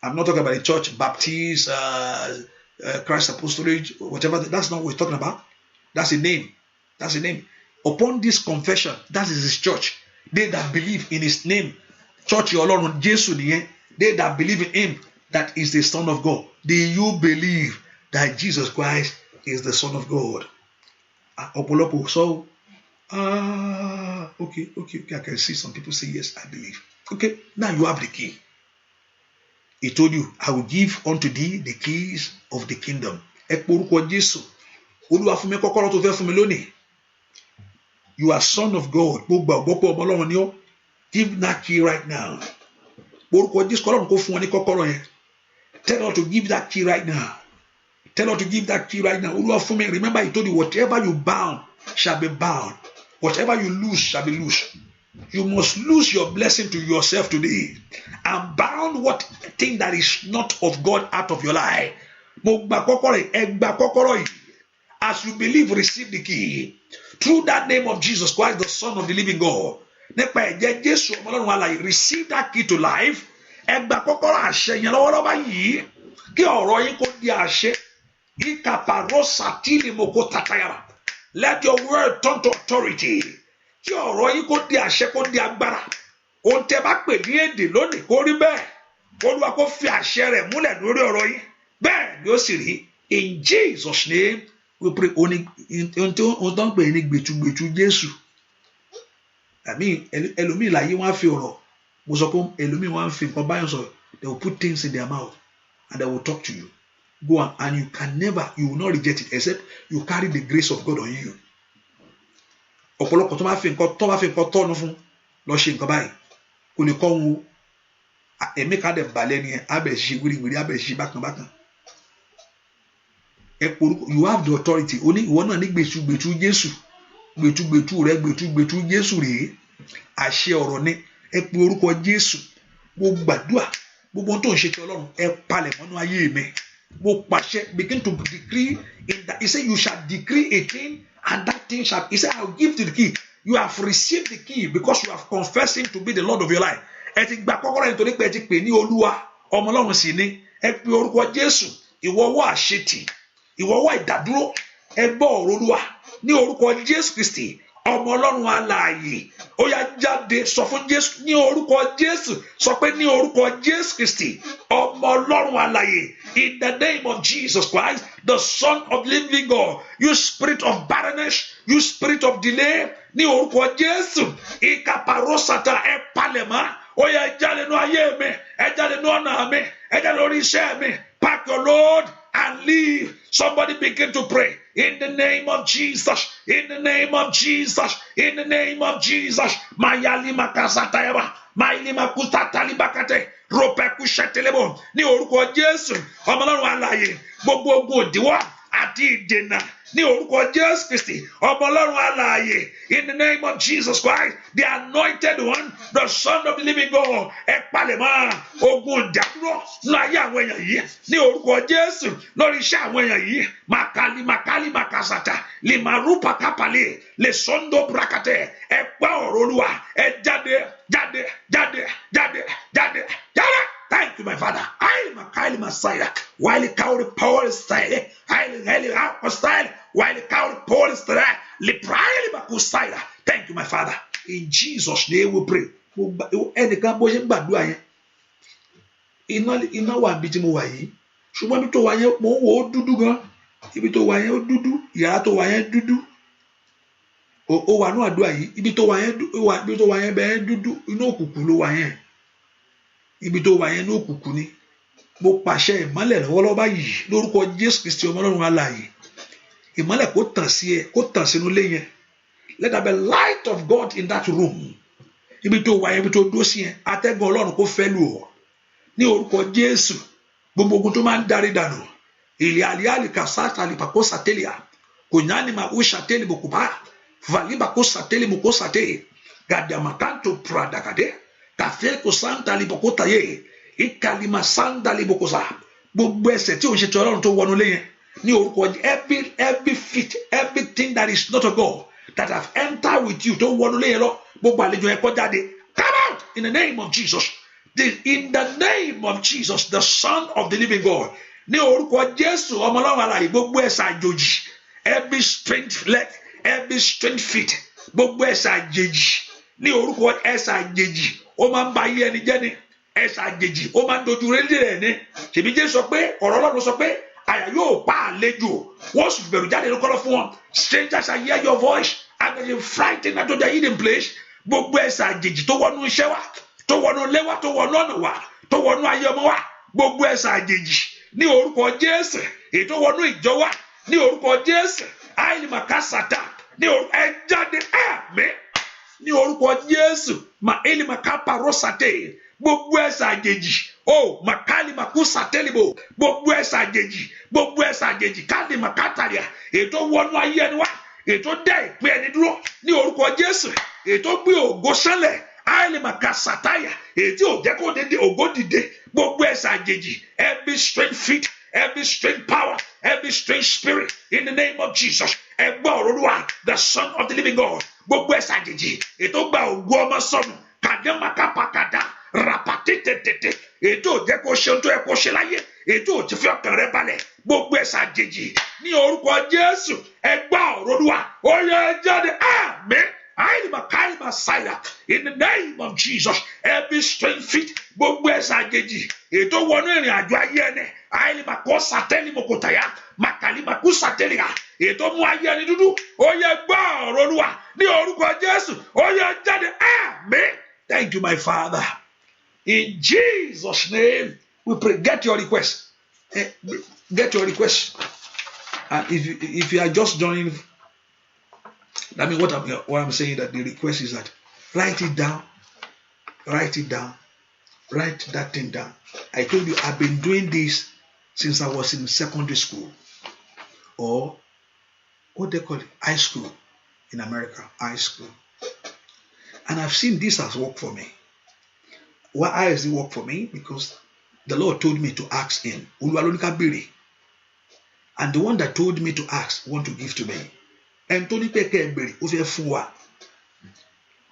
[SPEAKER 1] I'm not talking about a church, Baptist, Christ Apostolic, whatever. That's not what we're talking about. That's a name. That's a name. Upon this confession, that is his church. They that believe in his name, church Ọlọ́run Jésù nìyẹn. They that believe in him, that is the Son of God. Do you believe that Jesus Christ is the Son of God? Ọ̀pọ̀lọpọ̀ sọ, okay, I can see some people say yes, I believe. Okay, now you have the key. He told you, I will give unto thee the keys of the kingdom. Ẹ pe orúkọ Jésù. Olúwa fún mi kọ́kọ́rọ́ tó fẹ́ fún mi lónìí. You are son of God. Gbogbo àgbọ̀pọ̀ ọmọ Ọlọ́run ni ọ́. Give that key right now. Orúkọ Jésù kọ́lọ́run kó fún ọ ní kọ́kọ́rọ́ yẹn. Tell her to give that key right now. Tell her to give that key right now. Olúwa fún mi. Remember, he told you, whatever you bound shall be bound. Whatever you lose shall be loose. You must lose your blessing to yourself today and bound what thing that is not of God out of your life. Mo gba kọ́kọ́rọ́ yìí, ẹ gba kọ́kọ́rọ́ yìí. As you believe, receive the key. Through that name of Jesus Christ, the Son of the living God. Nípa ẹ̀jẹ̀ Jésù ọmọ Ọlọ́run alààyè, receive that key to life. Ẹ gba kọ́kọ́rọ́ àṣẹ yẹn lọ́wọ́lọ́wọ́ yìí. Kí ọ̀rọ̀ yín kó di àṣẹ. Ìkàpàrọ̀ sàtìlì moko tatayara. Let your word turn to authority. Kí ọ̀rọ̀ yín kó di àṣẹ, kó di agbára. Ohun tẹ́ bá pè ní èdè lónìí kó rí bẹ́ẹ̀. Olúwa kó fi àṣẹ rẹ̀ múlẹ̀ lórí ọ̀rọ̀ yín. Bẹ́ẹ̀ ni ó sì rí. In Jesus' name we pray. Ohun tó ń pè ní gbètúgbètú Jésù. Àmì ẹlòmíì láyé wọ́n á fi ọ̀rọ̀. Mo sọ pé ẹlòmíì wọ́n á fi nǹkan báyọ̀ sọ̀rọ̀. They will put things in their mouth and they will talk to you. Go on, and you will not reject it except you carry the grace of God on you. Ọ̀pọ̀lọpọ̀ tó bá fi nǹkan tọ́nu fún lọ ṣe nǹkan báyìí kò lè kọ́ wọn o. Ẹ̀mí ká dẹ̀ balẹ̀ ni ẹ̀ abẹ̀ ṣe wíríwírí abẹ̀ ṣe bákanbákan. You have the authority. O ní ìwọ náà ní gbètúgbètú Jésù. Gbètúgbètú rẹ gbètúgbètú Jésù rèé. Àṣẹ ọ̀rọ̀ ni ẹ pe orúkọ Jésù. Mo gbàdúrà gbogbo ohun tó ń ṣe ti Ọlọ́run ẹ palẹ̀ mọ́nú ayé mi. Mo pàṣẹ, begin to decree in that. He said you shall decree a thing and that thing shall. He said I will give you the key. You have received the key because you have confessed him to be the Lord of your life. Ẹ ti gba kọ́kọ́rọ́ yẹn torí pé ẹ ti pè ní Olúwa ọmọ Ọlọ́run sì ni. Ẹ pe orúkọ Jésù. Ìwọ wá àṣetì. Ìwọ wá ìdádúró. Ẹ gbọ́ ọ̀rọ̀ Olúwa ní orúkọ Jésù Kristi ọmọ Ọlọ́run alààyè. Ó yá jáde sọ fún Jésù ní orúkọ Jésù. Sọ pé ní orúkọ Jésù Kristi ọmọ Ọlọ́run alààyè. In the name of Jesus Christ, the Son of the living God, you spirit of barrenness, you spirit of delay, ní orúkọ Jésù, ìkàpàrọ̀sàtà ẹ palẹ̀mọ́. Ó yá ẹ jáde nínú ayé mi, ẹ jáde nínú ọ̀nà mi, ẹ jáde lórí iṣẹ́ mi. Pack your load and leave. Somebody begin to pray. In the name of Jesus, in the name of Jesus, in the name of Jesus. Mayali makasatayaba, mayali makutatali bakate, ropeku shetelebo. Ní orúkọ Jésù, ọmọ Ọlọ́run alààyè, gbogbo ogun òdìwọ́ àti ìdènà. Ní orúkọ Jésù Kristi, ọmọ Ọlọ́run alààyè. In the name of Jesus Christ, the anointed one, the Son of the living God. Ẹ palẹ̀mọ́ ogun ìdádúró ní ayé àwọn èèyàn yìí. Ní orúkọ Jésù, lórí iṣẹ́ àwọn èèyàn yìí. Makali makasata, limarupa kapale, le sondo brakate. Ẹ gbọ́ ọ̀rọ̀ Olúwa, ẹ jáde. Thank you, my Father. I Makaili Messiah. While the cow Paul is style, I style, while the cow Paul is style, Lipraili Bakusaya. Thank you, my Father. In Jesus' name we pray. Ẹnìkan bó ṣe ń gbàdúrà yẹn. Iná wà níbi tí mo wà yìí. Ṣùgbọ́n ibi tó wà yẹn mo ń wò ó dúdú gan. Ibi tó wà yẹn ó dúdú. Yàrá tó wà yẹn dúdú. Ó wà ní àdúrà yìí. Ibi tó wà yẹn bẹ́ẹ̀ dúdú. Inú òkùnkùn ló wà yẹn. Ibi tó wà yẹn ní òkùnkùn ni. Mo pàṣẹ ìmọ́lẹ̀ lọ́wọ́lọ́wọ́ báyìí lórúkọ Jésù Kristi ọmọ Ọlọ́run alààyè. Ìmọ́lẹ̀ kó tàn sí ẹ, kó tàn sínú ilé yẹn. Let there be light of God in that room. Ibi tó wà yẹn, ibi tó dúró sí yẹn, atẹ́gùn Ọlọ́run kó fẹ́ lù ọ́. Ní orúkọ Jésù, gbogbo ogun tó máa ń darí dànù. Ilé àlíyàlì kàsáàtà àlìpàkó sàtẹ́lìà. Kò nyáni máa wú sàtẹ́lì bòkùbá. Vàlíbàkó sàtẹ́lì mòkó sàtẹ́. Gàdàmàkàntò pradàgàdé. Kàfé kò sáńtà libokota yé, ìkàlìmà sáńtà libokosa. Gbogbo ẹ̀ṣẹ̀ tí o ṣe ti Ọlọ́run tó wọnú lé yẹn ní orúkọ every fit, everything that is not of God that have entered with you tó wọnú lé yẹn lọ, gbogbo àlejò yẹn kó jáde. Come out in the name of Jesus. In the name of Jesus, the Son of the living God. Ní orúkọ Jésù ọmọ Ọlọ́run alààyè, gbogbo ẹ̀ṣẹ̀ àjòjì, every strange leg, every strange feet, gbogbo ẹ̀ṣẹ̀ àjèjì, ní orúkọ ẹ̀ṣẹ̀ àjèjì, ó máa ń ba ayé ẹni jẹ́ ni, ẹ̀ṣẹ̀ àjèjì, ó máa ń dojú rédíò rẹ̀ ni. Ṣèbí Jésù sọ pé, ọ̀rọ̀ Ọlọ́run sọ pé, àyà yóò pa àlejò, wọ́n sì bẹ̀rù jáde lókọ́lọ́ fún wọn. Strangers shall hear your voice and they will frighten them to their hidden place. Gbogbo ẹ̀ṣẹ̀ àjèjì tó wọnú iṣẹ́ wa, tó wọnú ilé wa, tó wọnú ọ̀nà wa, tó wọnú ayé ọmọ wa, gbogbo ẹ̀ṣẹ̀ àjèjì ní orúkọ Jésù, èyí tó wọnú ìjọ wa ní orúkọ Jésù, àìlèmàkàsàtà ní orúkọ ẹ jáde àmín ní orúkọ Jésù, mà èlèmàkàpàrọ̀sàtè, gbogbo ẹ̀ṣẹ̀ àjèjì, o màkàlìmàkùsàtẹ́lìbò, gbogbo ẹ̀ṣẹ̀ àjèjì, gbogbo ẹ̀ṣẹ̀ àjèjì, kàlìmàkàtàlìà, èyí tó wọnú ayé ẹni wa, èyí tó dá ìpín ẹni dúró ní orúkọ Jésù, èyí tó gbé ògo sánlẹ̀, àìlèmàkàsàtàyà, èyí tí ò jẹ́ kó dédé ògo dìde, gbogbo ẹ̀ṣẹ̀ àjèjì, every strange feet, every strange power, every strange spirit, in the name of Jesus, ẹgbẹ́ Olúwa, the Son of the living God, gbogbo ẹ̀ṣẹ̀ àjèjì, èyí tó gba ògo ọmọ sọnù, kàdémàkàpàkàdà, ràpàtètètè, èyí tó jẹ́ kó ṣe ohun tó yẹ kó ṣe láyé, èyí tó ti fi ọkàn rẹ balẹ̀, gbogbo ẹ̀ṣẹ̀ àjèjì, ní orúkọ Jésù, ẹgbẹ́ Olúwa, ó yẹ jáde, àmín. In the name of Jesus, every strange feet, gbogbo ẹ̀ṣẹ̀ àjèjì, ètò wọnú ìrìn àjò ayé ẹni, àìlèmàkọ́ sátẹ́lì mọ̀kòtàyà, màkàlìmàkú sátẹ́lì à, ètò mú ayé ẹni dúdú, ó yẹ gbọ́ ọ̀rọ̀ Olúwa, ní orúkọ Jésù, ó yẹ jáde, àmín. Thank you, my Father. In Jesus' name, we pray. Get your request. Get your request. And if you are just joining, I mean, what I'm saying, that the request is that write it down, write that thing down. I told you I've been doing this since I was in secondary school, or what they call it, high school in America, high school. And I've seen this has worked for me. Why has it worked for me? Because the Lord told me to ask Him. And the one that told me to ask want to give to me. And Tony Peke Berry, who's a fool.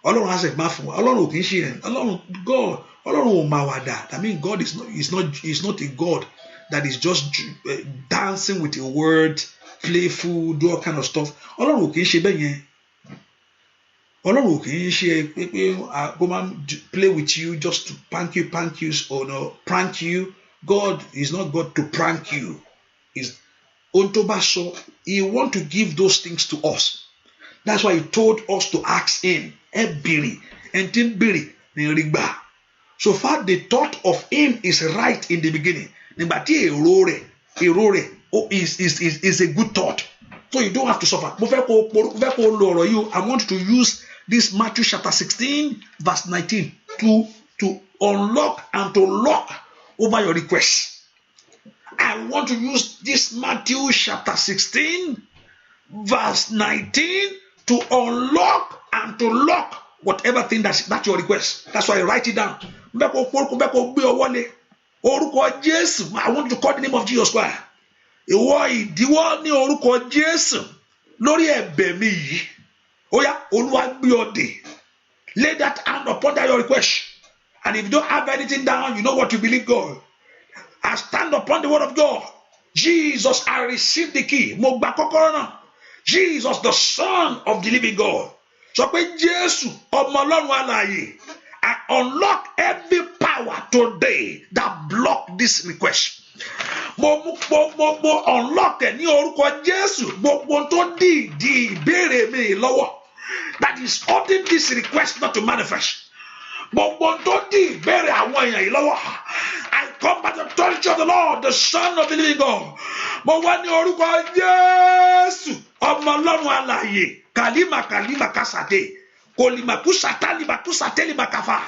[SPEAKER 1] Ọlọ́run has a mouth. Ọlọ́run kì í ṣe ẹ̀. Ọlọ́run God. Ọlọ́run ò máa wà dà. I mean, God is not a God that is just dancing with a word, playful, do all kind of stuff. Ọlọ́run kì í ṣe bẹ́ẹ̀ yẹn. Ọlọ́run kì í ṣe go man play with you just to prank you, or no, prank you. God is not God to prank you. Is Ontobaso, He want to give those things to us. That's why He told us to ask Him. Ebiri, Entimbiri, Nerigba. So far, the thought of Him is right in the beginning. Nibati erore, is a good thought. So you don't have to suffer. I want to use this Matthew chapter 16, verse 19 to unlock and to lock over your requests. I want to use this Matthew chapter 16, verse 19 to unlock and to lock whatever thing that's your request. That's why I write it down. I want to call the name of Jesus Christ. Ìwọ ní orúkọ Jésù lórí ẹ̀bẹ̀ mi yìí. Ó yá, Olúwa gbé ọ dè. Lay that hand upon that your request. And if you don't have anything down, you know what you believe God. I stand upon the word of God. Jesus, I receive the key. Mo gba kọ́kọ́rọ́ náà. Jesus, the Son of the living God. Sọ pé Jésù, ọmọ Ọlọ́run alààyè. I unlock every power today that block this request. Mo unlock ẹ ní orúkọ Jésù. Gbogbo tó di ìbéèrè mi lọ́wọ́. That is holding this request not to manifest. Gbogbo tó di ìbéèrè àwọn èèyàn yìí lọ́wọ́. I come by the authority of the Lord, the Son of the living God. Mo wá ní orúkọ Jésù, ọmọ Ọlọ́run alààyè. Kàlímà kásàdé. Kòlìmàkúsàtà lìmàkúsàtẹ́ lìmàkàfà.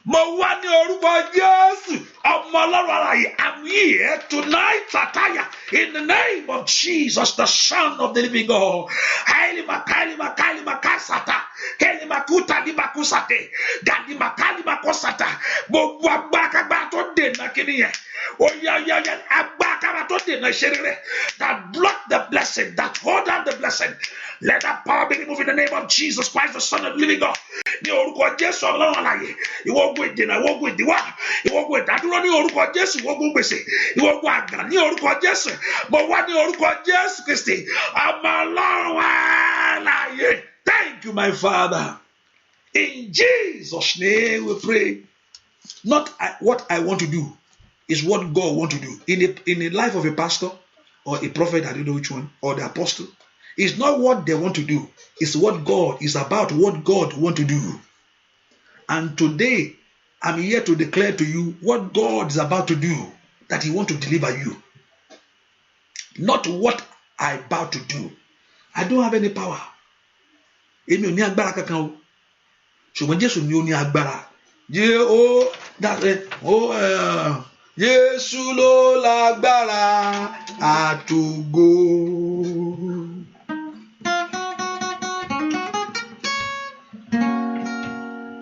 [SPEAKER 1] Mo wá ní orúkọ Jésù, ọmọ Ọlọ́run alààyè. I'm here tonight, Sataya, in the name of Jesus, the Son of the living God. Kalima kasata. Kelimakuta limakusate. Galimakalima kosata. Gbogbo agbákagbá tó dènà kíní yẹn. Oya, agbákagbá tó dènà ìṣeré rẹ̀. That block the blessing, that hold down the blessing. Let that power be removed in the name of Jesus Christ, the Son of the living God. Ní orúkọ Jésù Ọlọ́run alààyè, ìwọ ogun ìdènà, ìwọ ogun ìdíwọ́, ìwọ ogun ìdádúró ní orúkọ Jésù, ìwọ ogun gbèsè, ìwọ ogun àgàn ní orúkọ Jésù. Mo wá ní orúkọ Jésù Kristi, ọmọ Ọlọ́run alààyè. Thank you, my Father. In Jesus' name we pray. Not what I want to do, is what God wants to do. In the life of a pastor or a prophet, I don't know which one, or the apostle, it's not what they want to do. It's what God is about, what God wants to do. And today, I'm here to declare to you what God is about to do, that He wants to deliver you. Not what I'm about to do. I don't have any power. Èmi ò ní agbára kankan o. Ṣùgbọ́n Jésù ni ó ní agbára. Jésù ló lágbára àtògo.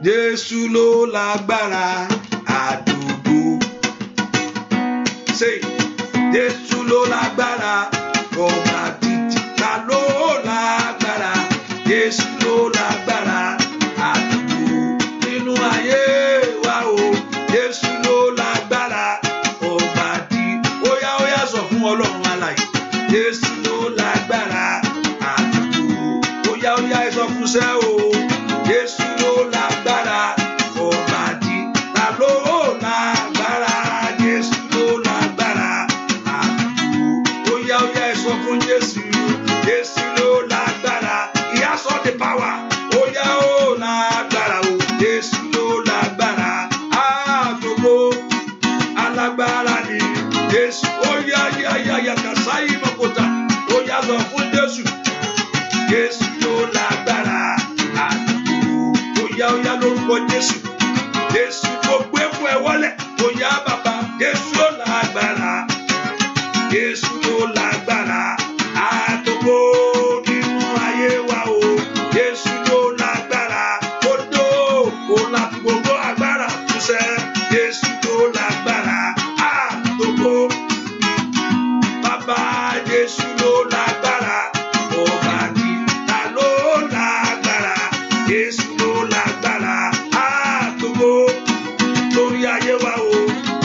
[SPEAKER 1] Jésù ló lágbára àtògo. Say, Jésù ló lágbára ọba títí. Ta ló lágbára? Jésù ló lágbára àtògo. Nínú ayé wa o, Jésù ló lágbára ọba títí. Óyá sọ fún Ọlọ́run alààyè. Jésù ló lágbára àtògo. Óyá sọ fún sẹ́ o. Jésù ló lágbára ọba títí. Ta ló lágbára? Jésù ló lágbára àtògo. Óyá sọ fún Jésù. Jésù ló lágbára. He has all the power. Óyá ó lágbára o. Jésù ló lágbára àtògo. Alágbára ni Jésù. Óyá kàsáyé mọ̀kòtà. Óyá sọ fún Jésù. Jésù ló lágbára àtògo. Óyá lórúkọ Jésù. Jésù kò gbé fún ẹ wọlé. Óyá bàbá. Jésù ló lágbára. Jésù ló lágbára àtògo nínú ayé wa o. Jésù ló lágbára. Ó láti gbogbo agbára túnṣẹ́. Jésù ló lágbára àtògo. Bàbá Jésù ló lágbára. Ọba tí ta ló lágbára? Jésù ló lágbára àtògo lórí ayé wa o.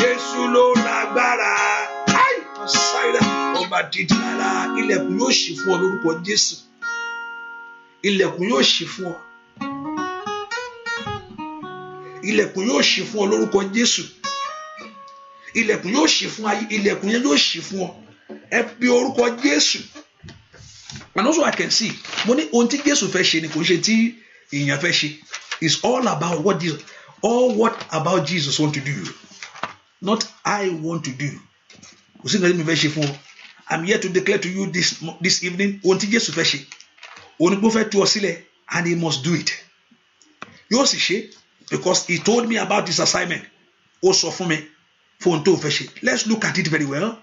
[SPEAKER 1] Jésù ló lágbára. Ọba dídí lára, ilẹ̀kùn yóò ṣí fún ọ lórúkọ Jésù. Ilẹ̀kùn yóò ṣí fún ọ. Ilẹ̀kùn yóò ṣí fún ọ lórúkọ Jésù. Ilẹ̀kùn yóò ṣí fún ayé. Ilẹ̀kùn yẹn yóò ṣí fún ọ. Ẹ pe orúkọ Jésù. And also I can see, mo ní ohun tí Jésù fẹ́ ṣe ni kò ṣe tí èèyàn fẹ́ ṣe. It's all about what about Jesus want to do. Not I want to do. Kò sí nǹkan tí mo fẹ́ ṣe fún ọ. I'm here to declare to you this evening, ohun tí Jésù fẹ́ ṣe. Òun ni pé ó fẹ́ tú ọ sílẹ̀, and he must do it. Yóò sì ṣe, because he told me about this assignment. Ó sọ fún mi fún ohun tó fẹ́ ṣe. Let's look at it very well.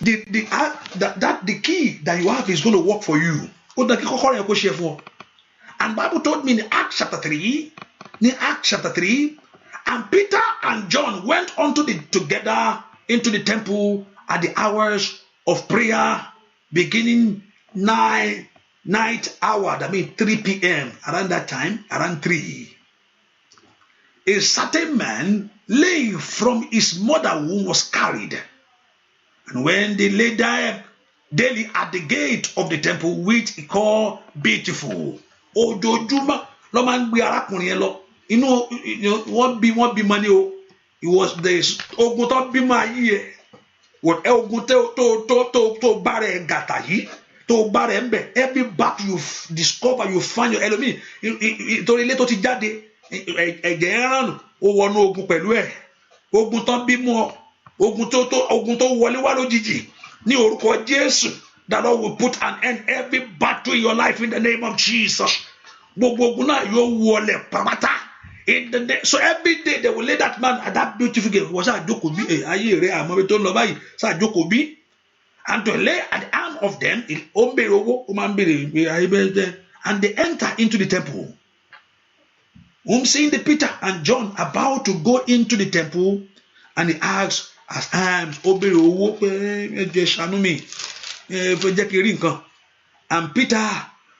[SPEAKER 1] The key that you have is going to work for you. Ó dàn kí kọ́kọ́rọ́ yẹn kó ṣe fún ọ. And Bible told me in Acts chapter 3, and Peter and John went together into the temple at the hours of prayer, beginning night hour, that means 3 p.m. Around that time, around 3. A certain man lay from his mother womb was carried. And when they lay there daily at the gate of the temple, which he called Beautiful, ojoojúmọ́ ló máa ń gbé arákùnrin yẹn lọ. Inú wọ́n bí mọ́ o. It was the ogun tó bí máa yí ẹ. Ogun tó bá rẹ̀ gàtà yìí, tó bá rẹ̀ ń bẹ̀. Every battle you discover, you find your enemy. Torí ilé tó ti jáde, ẹ̀jẹ̀ ń rànù, ó wọnú ogun pẹ̀lú ẹ̀. Ogun tó bí mọ́, ogun tó wọlé wá lójijì. Ní orúkọ Jésù, the Lord will put an end every battle in your life in the name of Jesus. Gbogbo ogun náà yóò wọlé pàmátà. So every day they will lay that man at that beautiful gate. Was that Jokobi? Ayé rẹ̀ àmọ́ bí tó ń lọ báyìí. Sa Jokobi. And to lay at the arm of them, and they enter into the temple. Seeing the Peter and John about to go into the temple, and he asks, as arms, And Peter,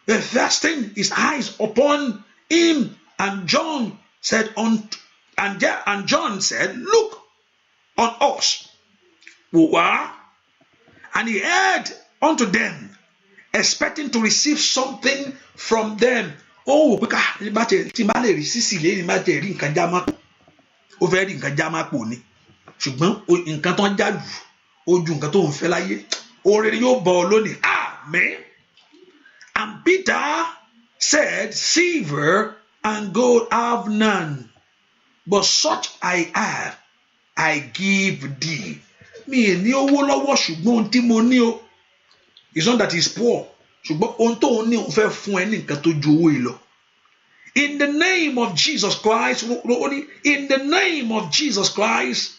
[SPEAKER 1] fastened his eyes upon him, and John said, and John said, look on us. And he heard unto them, expecting to receive something from them. Oh, because tí bá lè rí sísì lé ní bá tẹ̀ rí nǹkan já má pò. Ó fẹ́ rí nǹkan já má pò ni. Ṣùgbọ́n nǹkan tó ń já jù, ó ju nǹkan tó ń fẹ́ láyé. Oore ni yóò bọ̀ ọ́ lónìí. Amen. And Peter said, silver and gold I have none, but such I have, I give thee. Mi ò ní owó lọ́wọ́ ṣùgbọ́n ohun tí mo ní o. It's not that he's poor. Ṣùgbọ́n ohun tó ní òun fẹ́ fún ẹ ní nǹkan tó ju owó yìí lọ. In the name of Jesus Christ, in the name of Jesus Christ,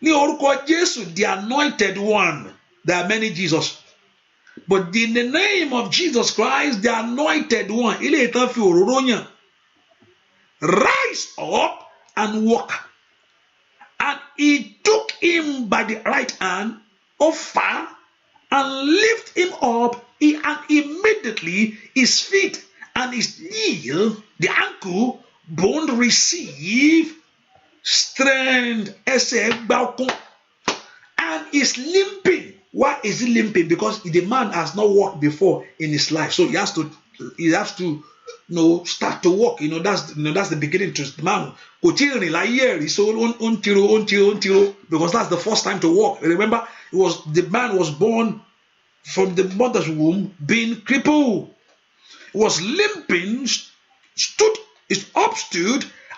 [SPEAKER 1] ní orúkọ Jésù, the anointed one. There are many Jesus. But in the name of Jesus Christ, the anointed one, ilé ìtàn fi òróró yàn, rise up and walk. And he took him by the right hand over and lift him up, and immediately his feet and his heel, the ankle bone, receive strength. And is limping. Why is he limping? Because the man has not walked before in his life, so he has to start to walk. That's the beginning to the man. So because that's the first time to walk. Remember, the man was born from the mother's womb being crippled. He was limping, stood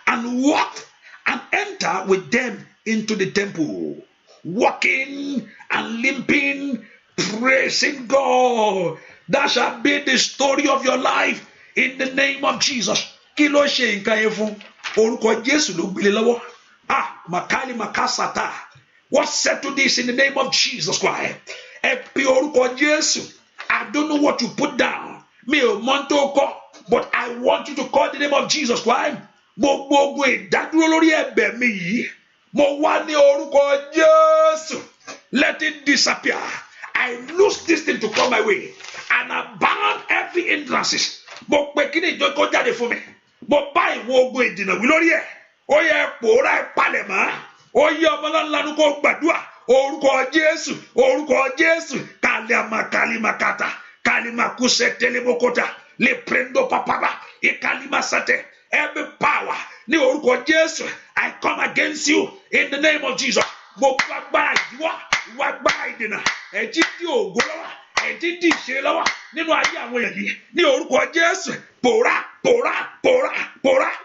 [SPEAKER 1] and walked and entered with them into the temple, walking and limping, praising God. That shall be the story of your life in the name of Jesus. Kí ló ṣe nǹkan yẹn fún? Orúkọ Jésù ló gbélé lọ́wọ́. Makali makasata. What said to this in the name of Jesus Christ? Ẹ pe orúkọ Jésù. I don't know what you put down. Mi ò mọ̀ tó kọ, but I want you to call the name of Jesus Christ. Gbogbo ìdádúró lórí ẹ̀bẹ̀ mi yìí. Mo wá ní orúkọ Jésù. Let it disappear. I lose this thing to come my way. And I ban every hindrances. Mo pe kí ni ìjọ kó jáde fún mi. Mo bá ìwọ ogun ìdènà wí lórí ẹ̀. Ó yẹ pòórá ìpalẹ̀mọ́. Ó yẹ ọmọ lánàá kó gbàdúrà. Orúkọ Jésù. Orúkọ Jésù. Kalimakata. Kalimakuse telebokota. Le prendo papaba. Ikalimasate. Every power. Ní orúkọ Jésù. I come against you in the name of Jesus. Mo gbàgbára ìwà gbàgbára ìdènà. Ẹ̀jí tí ògo lọ́wọ́. Ẹ̀jí tí ìṣe lọ́wọ́. Nínú ayé àwọn èèyàn yìí. Ní orúkọ Jésù. Pòórá.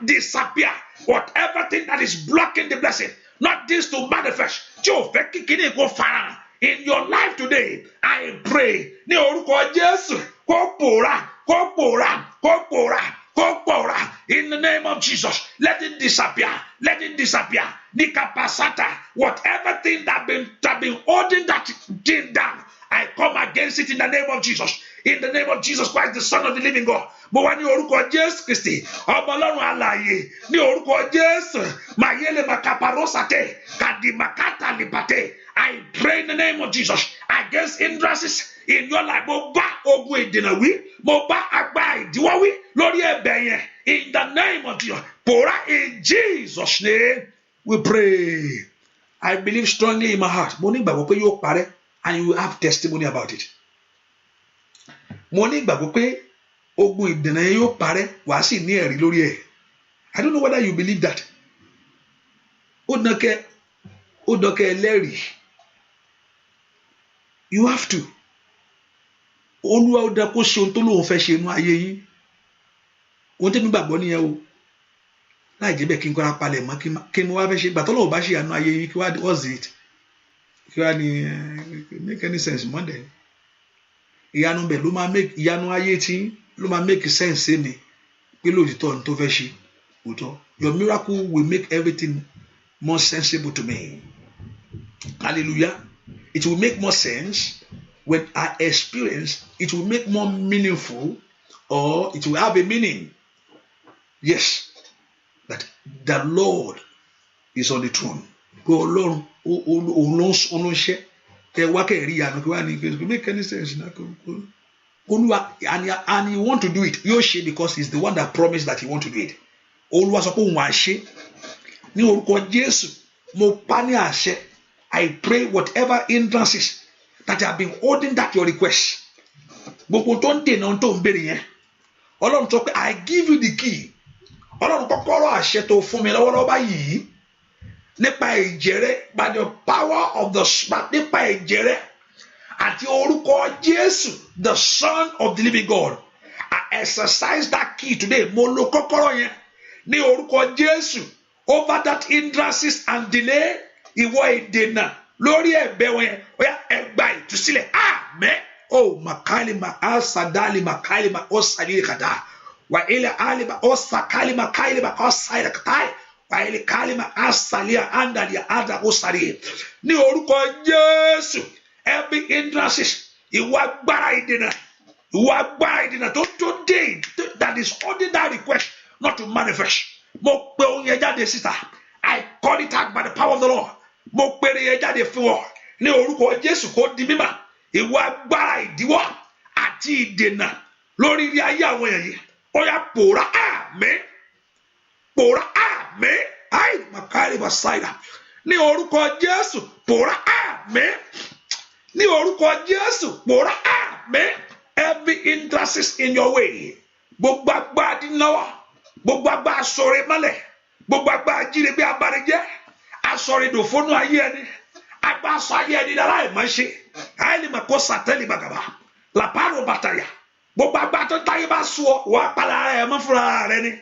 [SPEAKER 1] Disappear. Whatever thing that is blocking the blessing. Not this to manifest. Tí o fẹ́ kíkiri kó fara. In your life today, I pray. Ní orúkọ Jésù. Kó pòórá. In the name of Jesus, let it disappear. Nikapasata, whatever thing that been holding that thing down, I come against it in the name of Jesus. In the name of Jesus Christ, the Son of the Living God. Mo wá ní orúkọ Jésù Kristi, ọmọ Ọlọ́run alààyè. Ní orúkọ Jésù, mayele makaparosate, kadimakata lipate. I pray in the name of Jesus against hindrances in your life. Mo bá ogun ìdènà wí, mo bá agbára ìdíwọ́ wí lórí ẹ̀bẹ̀ yẹn. In the name of Jesus, pòórá, in Jesus' name, we pray. I believe strongly in my heart. Mo ní ìgbàgbọ́ pé yóò parẹ́, and you will have testimony about it. Mo ní ìgbàgbọ́ pé ogun ìdènà yẹn yóò parẹ́, wàá sì ní ẹ̀rí lórí ẹ̀. I don't know whether you believe that. Ó dọ́kẹ́ ẹlẹ́rìí. You have to. Olúwa ó dá kó ṣe ohun tó lóun fẹ́ ṣe inú ayé yín. Ohun tí mi gbàgbọ́ nìyẹn o. Láì jẹ́ bẹ́ẹ̀ kí n kọ́ra palẹ̀ mọ́ kí n wá fẹ́ ṣe. Ìgbà tó lóun bá ṣe àánú ayé yín, kí wá what's it? Kí wá ní make any sense mọ́ dẹ̀. Ìyanu bẹ̀ ló máa make ìyanu ayé tí ló máa make sense sí mi. Pé lóòótọ́ ní tó fẹ́ ṣe òótọ́. Your miracle will make everything more sensible to me. Hallelujah. It will make more sense when I experience. It will make more meaningful, or it will have a meaning. Yes, that the Lord is on the throne. Go along, make any sense. Olúwa, and he want to do it. Yóò ṣe because he's the one that promised that he want to do it. Olúwa sọ pé òun á ṣe. Ní orúkọ Jésù, mo pa ní àṣẹ. I pray whatever hindrances that have been holding that your request. Gbogbo tó ń dènà tó ń béèrè yẹn. Ọlọ́run sọ pé I give you the key. Ọlọ́run kọ́kọ́rọ́ àṣẹ tó fún mi lọ́wọ́lọ́wọ́ báyìí. Nípa ẹ̀jẹ̀ rẹ̀, by the power of the Spirit, nípa ẹ̀jẹ̀ rẹ̀ àti orúkọ Jésù, the Son of the living God. I exercise that key today. Mo lo kọ́kọ́rọ́ yẹn ní orúkọ Jésù over that hindrances and delay. Ìwọ ìdènà lórí ẹ̀bẹ̀ wọn yẹn, ó yá ẹ gba ìtúsílẹ̀. Àmín. Oh, makalima asadali makalima osali kada. Wa ile alima osakalima kailima osaida katai. Wa ile kalima asalia andalia ada osari. Ní orúkọ Jésù, every hindrances, ìwọ agbára ìdènà tó dé that is holding that request not to manifest. Mo pe ohun yẹn jáde síta. I call it out by the power of the Lord. Mo pe yẹn jáde fún ọ ní orúkọ Jésù kó di mímọ́. Ìwọ agbára ìdíwọ́ àti ìdènà lórí ilé ayé àwọn èèyàn yìí. Ó yá pòórá àmín. Pòórá àmín. Ai makari basaida. Ní orúkọ Jésù pòórá àmín. Ní orúkọ Jésù pòórá àmín. Every hindrances in your way. Gbogbo agbára dínáwó. Gbogbo agbára sọ̀rọ̀ mọ́lẹ̀. Gbogbo agbára jíire bí abarijẹ́. Asọ̀rọ̀ ìdòfónú ayé ẹni. Agbára sọ ayé ẹni dára ìmọ̀ ṣe. Àìlè mà kó sàtẹ́lì bàgàbà. Làpárò bàtàyà. Gbogbo agbára tó táyé bá sọ wà pàlà ẹ̀ mọ́ fúnra rẹ ni.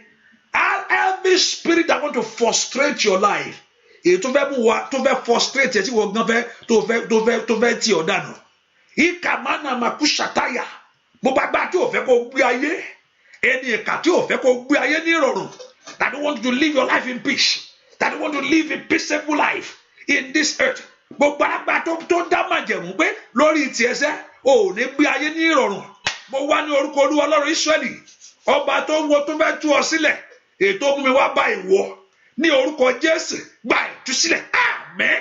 [SPEAKER 1] Every spirit that want to frustrate your life. Èyí tó fẹ́ mú wa tó fẹ́ frustrate ẹ̀ tí wọ́n gan fẹ́ tó fẹ́ tì ọ́ dànù. Ìkàmánà màkú ṣàtàyà. Gbogbo agbára tí ò fẹ́ kó gbé ayé. Ẹni ìkà tí ò fẹ́ kó gbé ayé ní ìrọ̀rùn. That don't want you to live your life in peace. That don't want you to live a peaceful life in this earth. Gbogbo agbára tó dá májẹ̀mú pé lórí ti ẹsẹ̀ ò ní gbé ayé ní ìrọ̀rùn. Mo wá ní orúkọ Olúwa Ọlọ́run Ísírẹ́lì. Ọba tó ń wo tó fẹ́ tú ọ sílẹ̀. Ètò mú mi wá bá ìwọ. Ní orúkọ Jésù gba ìtúsílẹ̀. Àmín.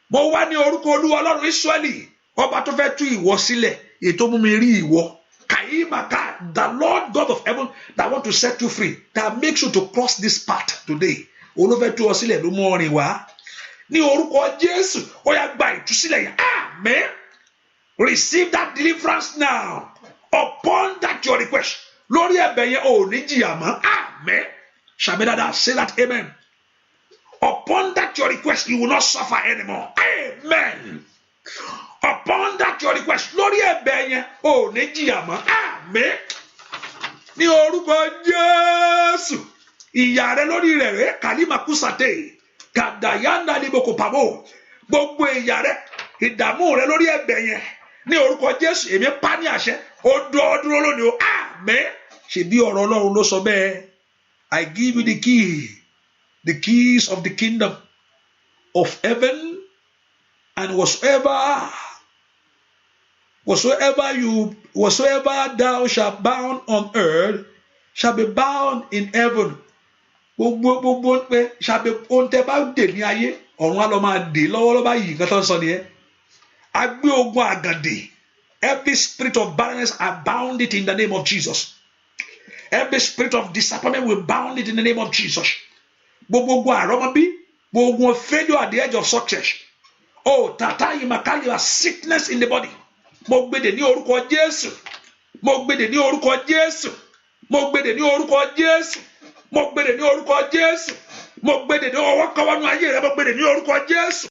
[SPEAKER 1] Mo wá ní orúkọ Olúwa Ọlọ́run Ísírẹ́lì. Ọba tó fẹ́ tú ìwọ sílẹ̀. Ètò mú mi rí ìwọ. Kaimaka, the Lord God of heaven that want to set you free, that makes you to cross this path today. Olúfẹ́ tú ọ sílẹ̀ ló mú ọrìn wá. Ní orúkọ Jésù, ó yá gba ìtúsílẹ̀ yẹn. Amen. Receive that deliverance now. Upon that your request. Lórí ẹ̀bẹ̀ yẹn ò ní jìyà mọ́. Amen. Ṣàmì dáadáa, say that amen. Upon that your request, you will not suffer anymore. Amen. Upon that your request, lórí ẹ̀bẹ̀ yẹn ò ní jìyà mọ́. Amen. Ní orúkọ Jésù, ìyà rẹ lórí rẹ̀ rẹ̀ kàlímàkúsàtè kàdàyàndà níbokò pàbó. Gbogbo ìyà rẹ, ìdààmú rẹ lórí ẹ̀bẹ̀ yẹn. Ní orúkọ Jésù, èmi pa ní àṣẹ. Ó dúró lónìí o. Amen. Ṣebí ọ̀rọ̀ Ọlọ́run ló sọ bẹ́ẹ̀. I give you the key, the keys of the kingdom of heaven, and whatsoever thou shalt bound on earth shall be bound in heaven. Gbogbo pé ṣàbí ohun tẹ́ bá dè ní ayé ọ̀run á lọ máa dè lọ́wọ́lọ́wọ́ yìí nǹkan tó ń sọ nìyẹn. A gbé ogun àgàndè. Every spirit of barrenness, I bound it in the name of Jesus. Every spirit of disappointment will bound it in the name of Jesus. Gbogbo àrọ́mọbí, gbogbo failure at the edge of success. Oh, tata imakali, sickness in the body. Mo gbèdè ní orúkọ Jésù. Mo gbèdè ní orúkọ Jésù. Mo gbèdè ní orúkọ Jésù. Mo gbèdè ní orúkọ Jésù. Mo gbèdè ní ọwọ́ kọ́wọ́nú ayé rẹ. Mo gbèdè ní orúkọ Jésù.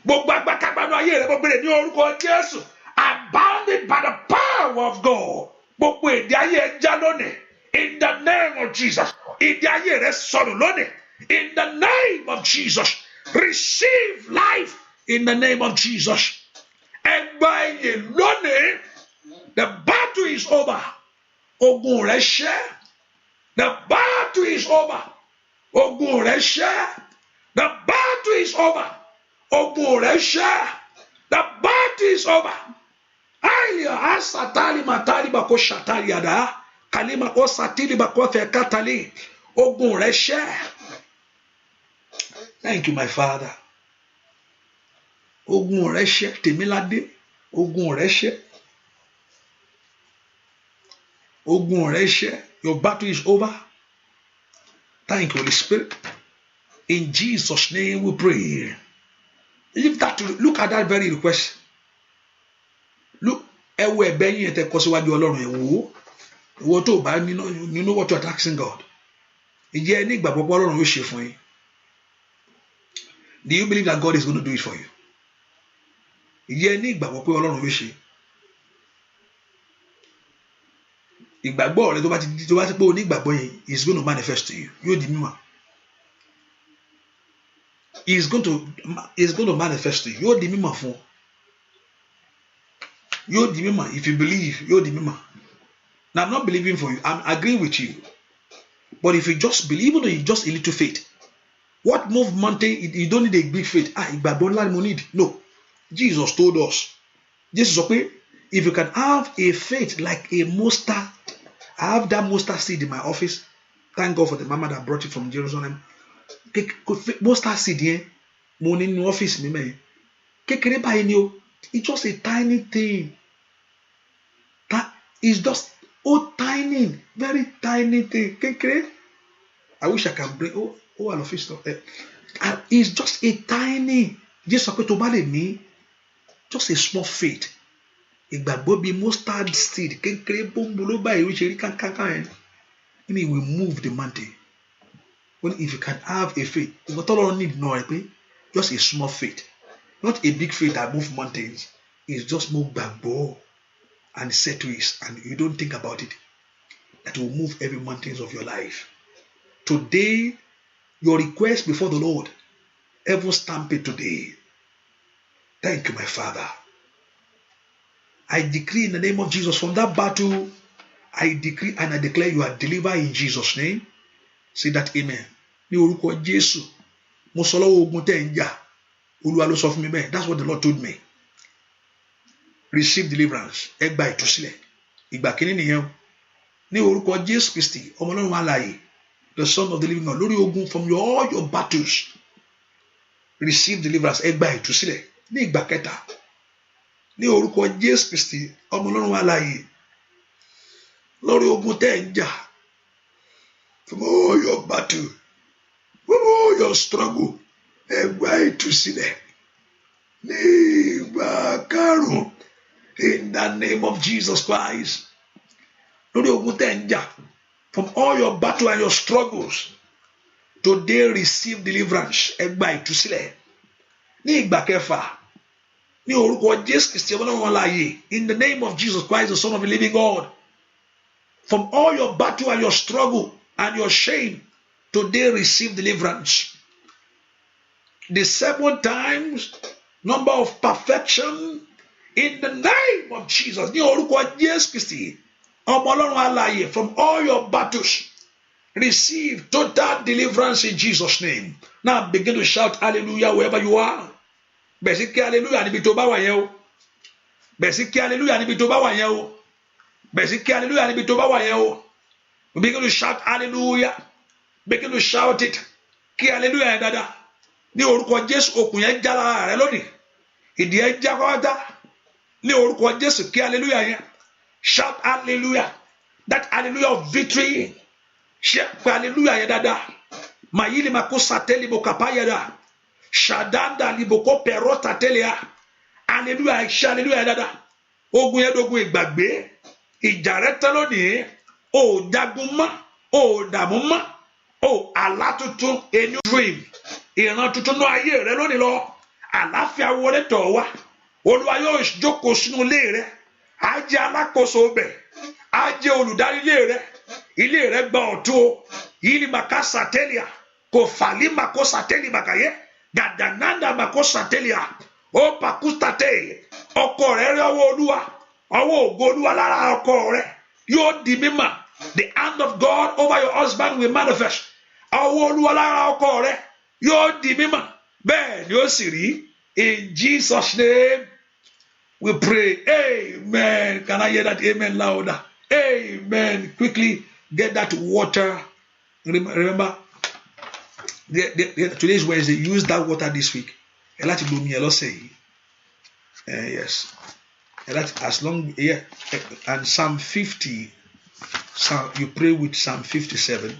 [SPEAKER 1] Gbogbo agbákagbánú ayé rẹ. Mo gbèdè ní orúkọ Jésù. I bound it by the power of God. Gbogbo èdè ayé ẹja lónìí. In the name of Jesus. Èdè ayé rẹ sọnù lónìí. In the name of Jesus. Receive life in the name of Jesus. Ẹgbà ẹyẹ lónìí. The battle is over. Ogun rẹ ṣẹ́. The battle is over. Ogun rẹ ṣẹ́. The battle is over. Ogun rẹ ṣẹ́. The battle is over. Ailia asatali matali bako shatali ada. Kalima osatili bako fe katali. Ogun rẹ ṣẹ́. Thank you, my Father. Ogun rẹ ṣẹ́. Tèmiládé. Ogun rẹ ṣẹ́. Ogun rẹ ṣẹ́. Your battle is over. Thank you, Holy Spirit. In Jesus' name we pray. Look at that very request. Look, ẹ wo ẹ̀bẹ̀ yín tẹ́ kọ síwájú Ọlọ́run ẹ wò. Ìwọ tó bá you know what you are asking God. Ìjẹ́ ní ìgbàgbọ́ pé Ọlọ́run yóò ṣe fún yín. Do you believe that God is going to do it for you? Ìjẹ́ ní ìgbàgbọ́ pé Ọlọ́run yóò ṣe. Ìgbàgbọ́ rẹ tó bá ti pé o ní ìgbàgbọ́ yẹn is going to manifest to you. Yóò di mímọ̀. Is going to manifest to you. Yóò di mímọ̀ fún ọ. Yóò di mímọ̀. If you believe, yóò di mímọ̀. Now I'm not believing for you. I'm agreeing with you. But if you just believe, even though you just a little faith, what move mountain? You don't need a big faith. Ìgbàgbọ́ ńlá ni mo need. No. Jesus told us. Jesus sọ pé, if you can have a faith like a mustard, I have that mustard seed in my office. Thank God for the mama that brought it from Jerusalem. Mustard seed yẹn, mo ní nínú office mi mẹ́yìn. Kékeré báyìí ni o. It's just a tiny thing. That is just tiny, very tiny thing. Kékeré. I wish I can bring. I love it. It's just a tiny. Jesus sọ pé tó bá lè ní just a small faith. Ìgbàgbọ́ bíi mustard seed kékeré bóńbóló báyìí ó ṣe rí kánkánká yẹn. It will move the mountain. Well, if you can have a faith, ìgbà tó lọ́rọ̀ need náà rẹ̀ pé just a small faith, not a big faith that move mountains. It's just more gbàgbọ́ and settle it, and you don't think about it. That will move every mountains of your life. Today, your request before the Lord, heaven stamp it today. Thank you, my Father. I decree in the name of Jesus from that battle, I decree and I declare you are delivered in Jesus' name. Say that amen. Ní orúkọ Jésù, mo sọ lọ́wọ́ ogun tẹ́ ń jà, Olúwa ló sọ fún mi bẹ́ẹ̀. That's what the Lord told me. Receive deliverance. Ẹ gba ìtúsílẹ̀. Ìgbà kìíní nìyẹn. Ní orúkọ Jésù Kristi, ọmọ Ọlọ́run alààyè, the Son of the Living God, lórí ogun from all your battles. Receive deliverance. Ẹ gba ìtúsílẹ̀. Ní ìgbà kẹta. Ní orúkọ Jésù Kristi, ọmọ Ọlọ́run alààyè, lórí ogun tẹ́ ń jà. From all your battle, from all your struggle, ẹ gba ìtúsílẹ̀. Ní ìgbà karùn-ún, in the name of Jesus Christ. Lórí ogun tẹ́ ń jà, from all your battle and your struggles, today receive deliverance. Ẹ gba ìtúsílẹ̀. Ní ìgbà kẹfà, ní orúkọ Jésù Kristi ọmọ Ọlọ́run alààyè, in the name of Jesus Christ, the Son of the Living God, from all your battle and your struggle and your shame, today receive deliverance. The 7 times number of perfection, in the name of Jesus. Ní orúkọ Jésù Kristi ọmọ Ọlọ́run alààyè, from all your battles, receive total deliverance in Jesus' name. Now begin to shout hallelujah wherever you are. Bẹ̀rẹ̀ sí kí hallelujah níbi tó bá wà yẹn o. Bẹ̀rẹ̀ sí kí hallelujah níbi tó bá wà yẹn o. Bẹ̀rẹ̀ sí kí hallelujah níbi tó bá wà yẹn o. Begin to shout hallelujah. Begin to shout it. Kí hallelujah yẹn dáadáa. Ní orúkọ Jésù, okùn yẹn já lára rẹ lónìí. Ìdí yẹn já kọ́ta. Ní orúkọ Jésù, kí hallelujah yẹn. Shout hallelujah. That hallelujah of victory. Shout hallelujah yẹn dáadáa. Mayili makosa teli bokapaya da. Shadanda liboko perota telia. Hallelujah, hallelujah dada. Ogun yẹn dogun ìgbàgbé. Ìjà rẹ tán lónìí. O jagun mọ́, o dààmú mọ́. O àlá tuntun, a new dream. Ìran tuntun náà ayé rẹ lónìí lọ. Àlàáfíà wọlé tọ̀ wá. Olúwa yóò jókòó sínú ilé rẹ. Á jẹ́ alákòóso bẹ̀. Á jẹ́ olùdarí ilé rẹ. Ilé rẹ gba ọ̀tun. Yìí makasa telia. Kò fàlí makosa teli makaye. Gadananda makosa telia. O pakustate. Ọkọ rẹ rí ọwọ́ Olúwa. Ọwọ́ ògo Olúwa lára ọkọ rẹ. Yóò di mímọ́. The hand of God over your husband will manifest. Ọwọ́ Olúwa lára ọkọ rẹ. Yóò di mímọ́. Bẹ́ẹ̀ ni ó sì rí. In Jesus' name we pray. Amen. Can I hear that amen louder? Amen. Quickly get that water. Remember, today is Wednesday. Use that water this week. Yes. As long, yeah. And Psalm 50, So you pray with Psalm 57.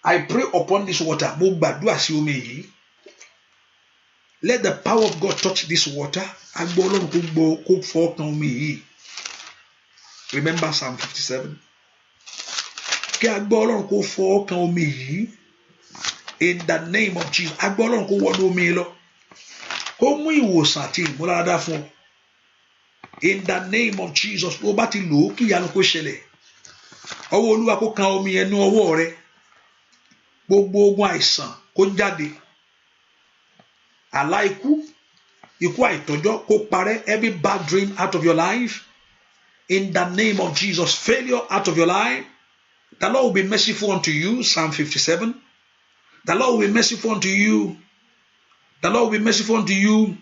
[SPEAKER 1] I pray upon this water. Mo gbàdúrà sí omi yìí. Let the power of God touch this water. Agbọ́ Ọlọ́run kó fọ́ kan omi yìí. Remember Psalm 57. Kí agbọ́ Ọlọ́run kó fọ́ kan omi yìí. In the name of Jesus. Agbọ́ Ọlọ́run kó wọnú omi lọ. Kó mú ìwòsàn àti ìmúláradá fún ọ. In the name of Jesus. Ó bá ti lò ó kí ìyanu kó ṣẹlẹ̀. Ọwọ́ Olúwa kó kan omi ẹnu ọwọ́ rẹ. Gbogbo ogun àìsàn kó jáde. Àlá ikú àìtọ́jọ́ kó parẹ́. Every bad dream out of your life. In the name of Jesus. Failure out of your life. The Lord will be merciful unto you. Psalm 57. The Lord will be merciful unto you. The Lord will be merciful unto you.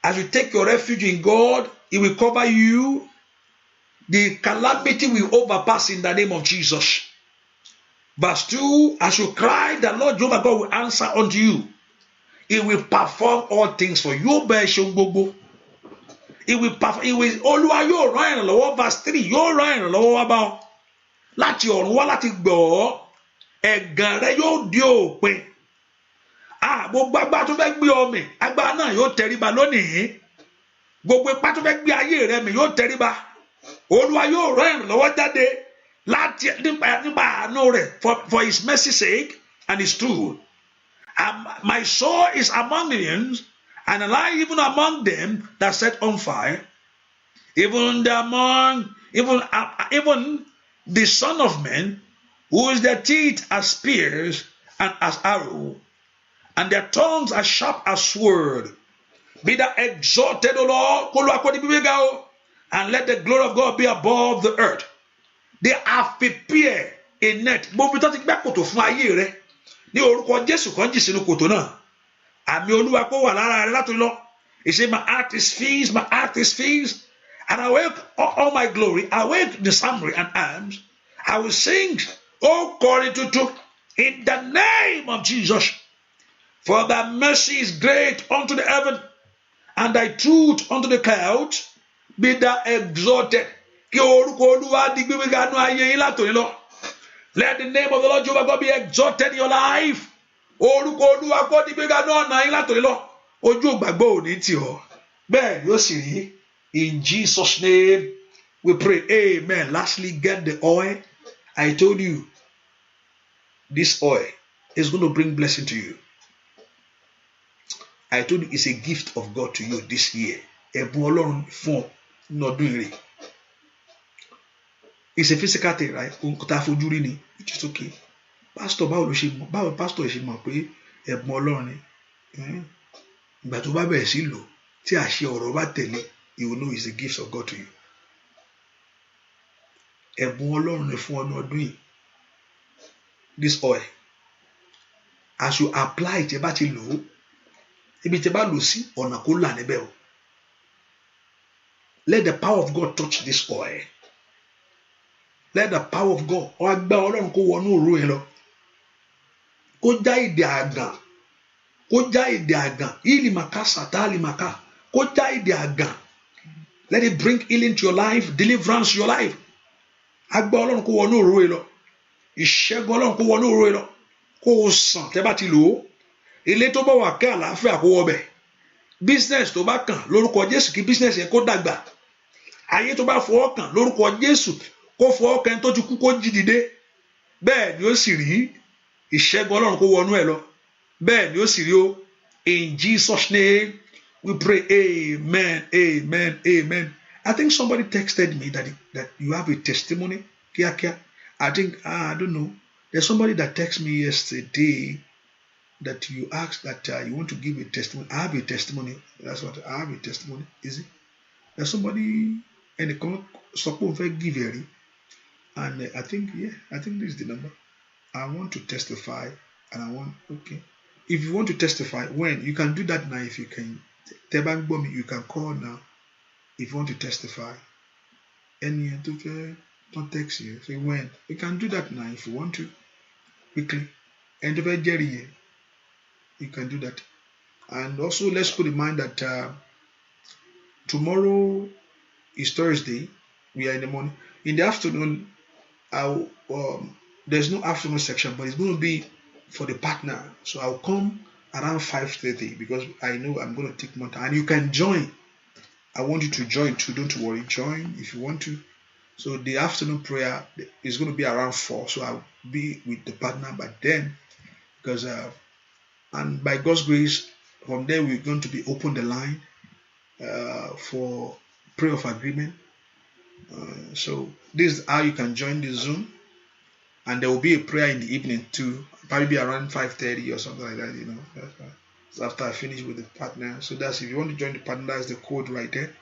[SPEAKER 1] As you take your refuge in God, He will cover you. The calamity will overpass in the name of Jesus. Verse 2, as you cry, the Lord Jehovah God will answer unto you. He will perform all things for you. He will perform. Olúwa yóò rán ìrànlọ́wọ́. Verse 3, yóò rán ìrànlọ́wọ́ wá bá ọ. Láti ọ̀run wá láti gbọ́. Ẹ̀gàn rẹ yóò di òpin. Gbogbo agbára tó fẹ́ gbé ọ mì, agbára náà yóò tẹríba lónìí. Gbogbo ipá tó fẹ́ gbé ayé rẹ mì yóò tẹríba. Olúwa yóò rán ìrànlọ́wọ́ jáde láti nípa àánú rẹ̀ for his mercy's sake and his truth. My soul is among millions, and alive even among them that set on fire. Even the Son of Man, whose their teeth as spears and as arrows, and their tongues are sharp as sword. Be thou exalted, O Lord, and let the glory of God be above the earth. They have prepared a net. Gbogbo tó ti gbẹ́ kòtò fún ayé rẹ ní orúkọ Jésù kan jì sínú kòtò náà. Àmì Olúwa kó wà lára rẹ láti lọ. He said, my heart is fixed, my heart is fixed, and I wake all my glory. I wake the psaltery and arms. I will sing, O glory to in the name of Jesus. For thy mercy is great unto the heaven, and thy truth unto the clouds. Be thou exalted. Kí orúkọ Olúwa di gbígbéga nínú ayé yín látòní lọ. Let the name of the Lord Jehovah God be exalted in your life. Orúkọ Olúwa kó di gbígbéga nínú ọ̀nà yín látòní lọ. Ojú ògbàgbọ́ ò ní tì ọ́. Bẹ́ẹ̀ ni ó sì rí. In Jesus' name we pray. Amen. Lastly, get the oil. I told you this oil is going to bring blessing to you. I told you it's a gift of God to you this year. Ẹ̀bùn Ọlọ́run fún ọ ní ọdún ire. It's a physical thing, right? Ohun tá a fojú rí ni, which is okay. Pastor, báwo pastor ṣe mọ̀ pé ẹ̀bùn Ọlọ́run ni? Ìgbà tó bá bẹ̀rẹ̀ sí lò, tí àṣẹ ọ̀rọ̀ bá tẹ̀lé, you will know it's a gift of God to you. Ẹ̀bùn Ọlọ́run ni fún ọ ní ọdún yìí. This oil, as you apply it, ẹ bá ti lò ó, ibi tí ẹ bá lò sí, ọ̀nà kó là níbẹ̀ o. Let the power of God touch this oil. Let the power of God, ọgbà Ọlọ́run kó wọnú òru ẹ lọ. Kó já ìdè àgàn. Kó já ìdè àgàn. Ìlìmàkà sàtàlìmàkà. Kó já ìdè àgàn. Let it bring healing to your life, deliverance to your life. Agbá Ọlọ́run kó wọnú òru ẹ lọ. Ìṣẹ́gun Ọlọ́run kó wọnú òru ẹ lọ. Kó o sàn tẹ́ bá ti lò ó. Ilé tó bá wà kẹ́ àlàáfíà kó wọ bẹ̀. Business tó bá kàn lórúkọ Jésù kí business yẹn kó dàgbà. Ayé tó bá fọwọ́ kàn lórúkọ Jésù kó fọwọ́ kàn tó ti kú kó jí dìde. Bẹ́ẹ̀ ni ó sì rí. Ìṣẹ́gun Ọlọ́run kó wọnú ẹ lọ. Bẹ́ẹ̀ ni ó sì rí o. In Jesus' name we pray. Amen. Amen. Amen. I think somebody texted me that you have a testimony. Kíákíá. I think I don't know. There's somebody that texted me yesterday that you asked that you want to give a testimony. I have a testimony. That's what I have a testimony. Is it? There's somebody and the support give it. And I think this is the number. I want to testify, and okay. If you want to testify, when you can do that now, if you can, you can call now. If you want to testify, any don't text you. Say when you can do that now if you want to quickly. And if Jerry, you can do that. And also let's put in mind that tomorrow is Thursday. We are in the morning. In the afternoon, there's no afternoon section, but it's going to be for the partner. So I'll come around 5:30 because I know I'm going to take more time. And you can join. I want you to join too. Don't worry. Join if you want to. So the afternoon prayer is going to be around 4. So I'll be with the partner by then. Because and by God's grace, from there we're going to be open the line for prayer of agreement. So this is how you can join the Zoom. And there will be a prayer in the evening too, probably around 5:30 or something like that, So after I finish with the partner. So that's if you want to join the partner, that's the code right there.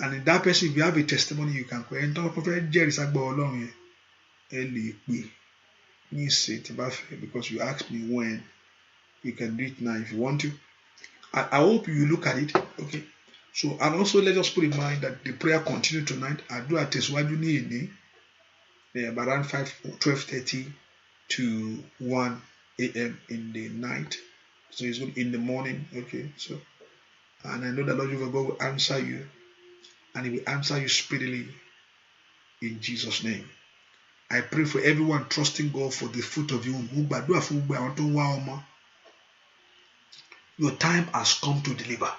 [SPEAKER 1] And in that person, if you have a testimony, you can go. And because you asked me when, you can do it now if you want to. I hope you look at it. Okay. So, and also let us put in mind that the prayer continue tonight. I do at Teswaju around 12:30 to 1 a.m. in the night. So it's going in the morning. Okay. So, and I know the Lord God will answer you, and He will answer you speedily in Jesus' name. I pray for everyone trusting God for the fruit of your womb. Your time has come to deliver.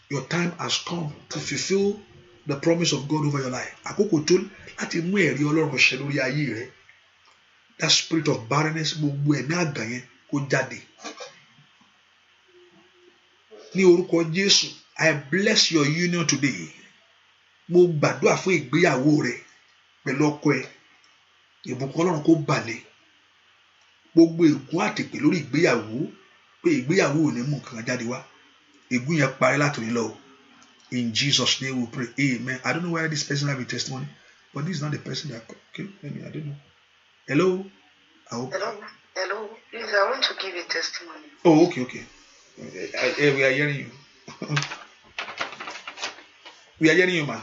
[SPEAKER 1] Your time has come to fulfill the promise of God over your life. That spirit of barrenness I bless your union today. Mo gbàdúrà fún ìgbéyàwó rẹ pẹ̀lú ọkọ ẹ. Ìbùkún Ọlọ́run kó bà lé. Gbogbo ègún àtèpè lórí ìgbéyàwó pé ìgbéyàwó ò ní mú nǹkan jáde wá. Ègún yẹn parí látòní lọ. In Jesus' name we pray. Amen. I don't know whether this person have a testimony, but this is not the person that. Okay, maybe I don't know. Hello.
[SPEAKER 2] Hello. Please, I want to give a testimony.
[SPEAKER 1] Oh, okay. We are hearing you. We are hearing you, ma.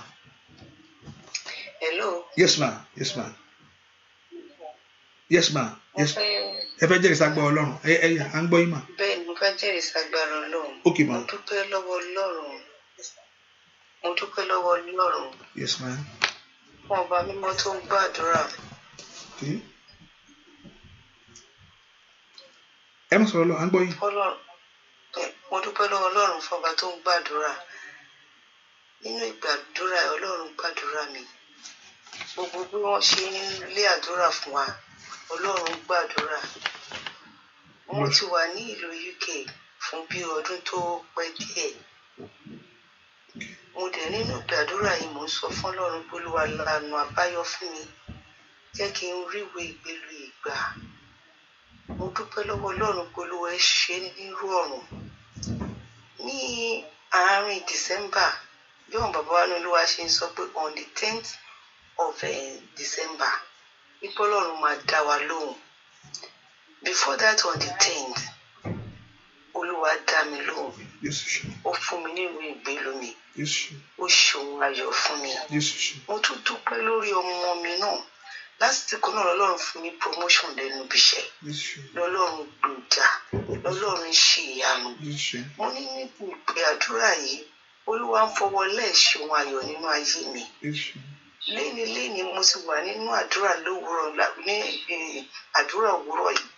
[SPEAKER 2] Hello.
[SPEAKER 1] Yes, ma. Yes, ma. Yes, ma. Yes. Ẹ fẹ́ jẹ́rìí sagbára Ọlọ́run. À ń gbọ́ yín, ma.
[SPEAKER 2] Bẹ́ẹ̀ni, mo fẹ́ jẹ́rìí sagbára Ọlọ́run.
[SPEAKER 1] Okay, ma.
[SPEAKER 2] Mo dúpẹ́ lọ́wọ́ Ọlọ́run.
[SPEAKER 1] Yes, ma.
[SPEAKER 2] Fún ọba mímọ́ tó ń gbàdúrà.
[SPEAKER 1] Okay. Ẹ mọ̀ sọ̀rọ̀ lọ, à ń gbọ́ yín.
[SPEAKER 2] Mo dúpẹ́ lọ́wọ́ Ọlọ́run fún ọba tó ń gbàdúrà. Nínú ìgbàdúrà Ọlọ́run gbàdúrà mi. Gbogbo bí wọ́n ṣe ń lé àdúrà fún wa, Ọlọ́run gbàdúrà. Mo ti wà ní ìlú UK fún bí ọdún tó pẹ́ díẹ̀. Mo dẹ̀ nínú ìgbàdúrà yìí mo ń sọ fún Ọlọ́run pé Olúwa lànà àbáyọ fún mi. Jẹ́ kí n ríwé ìgbélu ìgbà. Mo dúpẹ́ lọ́wọ́ Ọlọ́run pé Olúwa ẹ ṣe nírú ọ̀run. Ní àárín December, bí àwọn bàbá wa ní Olúwa ṣe ń sọ pé on the 10th of December, ipò Ọlọ́run máa dá wa lóhùn. Before that on the 10th, Olúwa dá mi lóhùn. Ó fún mi ní ìwé ìgbélu mi. Ó ṣòwò ayọ̀ fún mi. Mo tún dúpẹ́ lórí ọmọ mi náà. Lásìkò náà Ọlọ́run fún mi promotion lẹ́nu ibi iṣẹ́. Ọlọ́run gbòjà. Ọlọ́run ṣe ìyanu. Mo ní nípa ìpè àdúrà yìí, Olúwa ń fọwọ́ lẹ́ẹ̀ṣẹ̀ ayọ̀ nínú ayé mi. Léni mo ti wà nínú àdúrà lówùúrọ̀ ní àdúrà òwúrọ̀ yìí.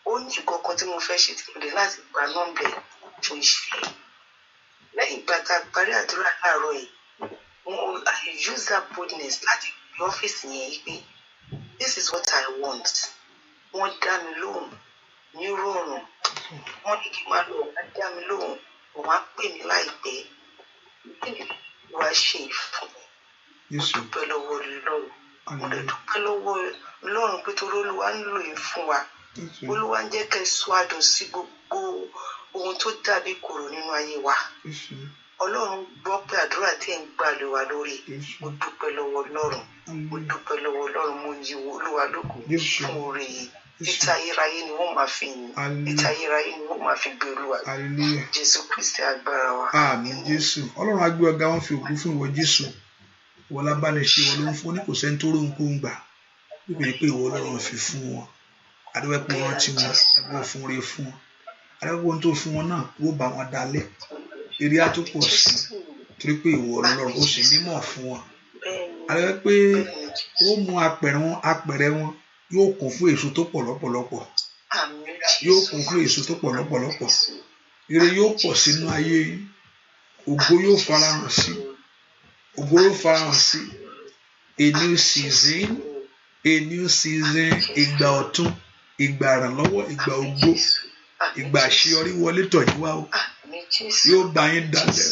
[SPEAKER 2] Ó ní ìkọ̀kan tí mo fẹ́ ṣe tí mo lè láti gba nọ́mbà fún iṣẹ́. Lẹ́yìn ìgbà tá a parí àdúrà láàárọ̀ yìí, I use that boldness láti gbé ọ́fíìsì yẹn yìí pé this is what I want. Wọ́n dá mi lóhùn ní rọrùn. Wọ́n ní kí n máa lọ wá dá mi lóhùn. Wọ́n á pè mí láìpẹ́. Kí ni wàá ṣe ìfún mi? Mo dúpẹ́ lọ́wọ́ Ọlọ́run. Mo lè dúpẹ́ lọ́wọ́ Ọlọ́run pé torí Olúwa ń lò yín fún wa. Olúwa ń jẹ́ kẹ́ sọ adùn sí gbogbo ohun tó dàbí kòrò nínú ayé wa. Ọlọ́run gbọ́ pé àdúrà tí ẹ̀ ń gbà lé wa lórí. Mo dúpẹ́ lọ́wọ́ Ọlọ́run. Mo dúpẹ́ lọ́wọ́ Ọlọ́run. Mo yí Olúwa lógo fún oore yìí. Ìta ayérayé ni wọ́n máa fi yìn. Ìta ayérayé ni wọ́n máa fi gbé Olúwa. Jésù Kristi agbára wa.
[SPEAKER 1] Àmín Jésù. Ọlọ́run á gbé ọ̀gá wọn fi ògo fún ìwọ Jésù. Ìwọ lábàlẹ̀ ṣe ìwọ ló ń fún ní kò sẹ́ni tó róhun kó ń gbà. Bíbélì pé ìwọ Ọlọ́run fi fún wọn. Adúpẹ́ pé wọ́n ti wọn ẹgbẹ́ fún rere fún wọn. Adúpẹ́ ohun tó fún wọn náà wó bá wọn dalẹ̀. Èrè àtúpọ̀ sí torí pé ìwọ Ọlọ́run ó sì mímọ́ fún wọn.
[SPEAKER 2] Bẹ́ẹ̀ni.
[SPEAKER 1] Àlẹ́ pé
[SPEAKER 2] Bẹ́ẹ̀ni Jésù.
[SPEAKER 1] ó mú apẹ̀rẹ̀ wọn yóò kún fún èso tó pọ̀ lọ́pọ̀lọpọ̀.
[SPEAKER 2] Àmín Jésù.
[SPEAKER 1] Yóò kún fún èso tó pọ̀ lọ́pọ̀lọpọ̀. Ire yóò pọ̀ sínú ayé yín. Ògo yóò farahàn sí. Ògo yóò farahàn sí. A new season. A new season. Ìgbà ọ̀tun. Ìgbà ìrànlọ́wọ́. Ìgbà ògo. Ìgbà àṣeyọrí wọlé tọ̀ yín wá o. Yóò bá yín dalẹ̀.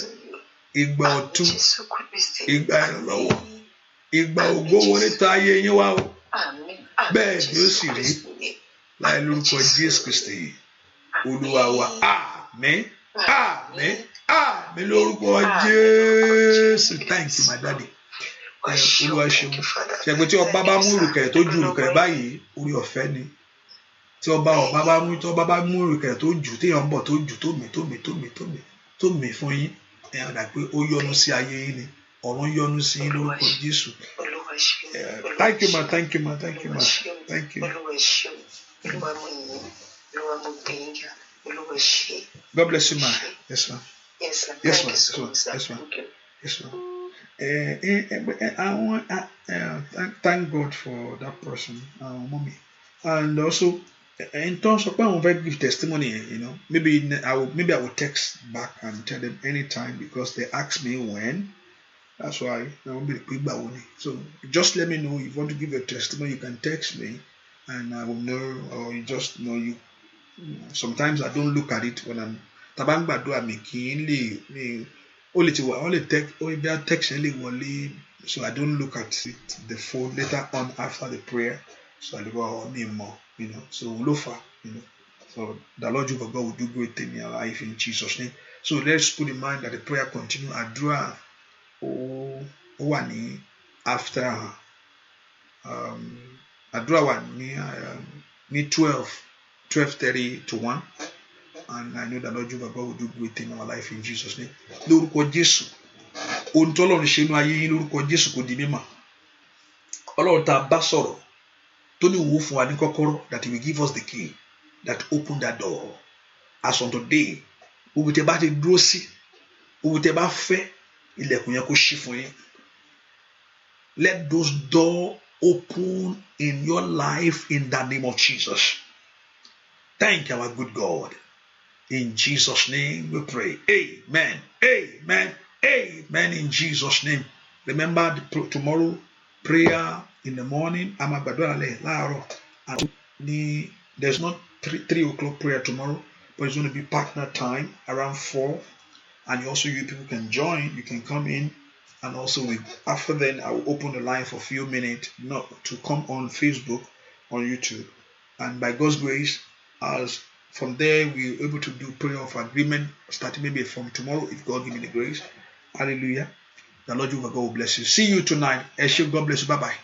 [SPEAKER 1] Ìgbà ọ̀tun. Ìgbà ìrànlọ́wọ́. Ìgbà ògo wọlé tọ̀ ayé yín wá o. Bẹ́ẹ̀ ni ó sì rí. Láì lórúkọ Jésù Kristi. Olúwa wa. Àmín. Àmín. Àmín lórúkọ Jésù. Thank you my daddy. Olúwa ṣeun. Ṣẹ̀gbẹ́ tí ọba bá mú ìrùkẹ̀rẹ̀ tó ju ìrùkẹ̀rẹ̀ báyìí orí ọ̀fẹ́ ni. Tí ọba bá mú ìrùkẹ̀rẹ̀ tó jù téèyàn ń bọ̀ tó jù tó mì fún yín. Ẹ̀yàn dà pé ó yọ́nú sí ayé yín ni. Ọ̀run yọ́nú sí yín lórúkọ Jésù. Thank you ma. Thank you. God bless you ma. Yes ma. Thank God for that person, mommy. And also, in terms of when I give testimony, maybe I will text back and tell them anytime because they ask me when. That's why I won't be quick about it. So just let me know if you want to give a testimony. You can text me, and I will know. Or you just know you. Sometimes I don't look at it when I'm. Tabangba do I making only text only, so I don't look at it the phone later on after the prayer. So I go me more, So lofa, So the Lord Jehovah God will do great things in your life in Jesus' name. So let's put in mind that the prayer continue. Adra one after Adra one near 12:30 to 1. And I know that Lord Jehovah God will do great things in our life in Jesus' name. Lórúkọ Jésù. Ohun tí Ọlọ́run ṣe nínú ayé yín lórúkọ Jésù kò di mímọ̀. Ọlọ́run tá a bá sọ̀rọ̀ tó ní òun fún wa ní kọ́kọ́rọ́ that he will give us the key that open that door. As on today, gbogbo tẹ́ bá ti dúró sí, gbogbo tẹ́ bá fẹ́ ilẹ̀kùn yẹn kó ṣí fún yín. Let those doors open in your life in the name of Jesus. Thank you, our good God. In Jesus' name we pray. Amen. Amen. Amen. In Jesus' name. Remember tomorrow prayer in the morning. There's not 3 o'clock prayer tomorrow, but it's going to be partner time around 4. And also you people can join. You can come in. And also after then I will open the line for a few minutes to come on Facebook, on YouTube. And by God's grace, as from there we're able to do prayer of agreement starting maybe from tomorrow if God give me the grace. Hallelujah. The Lord Jehovah God will bless you. See you tonight. God bless you. Bye-bye.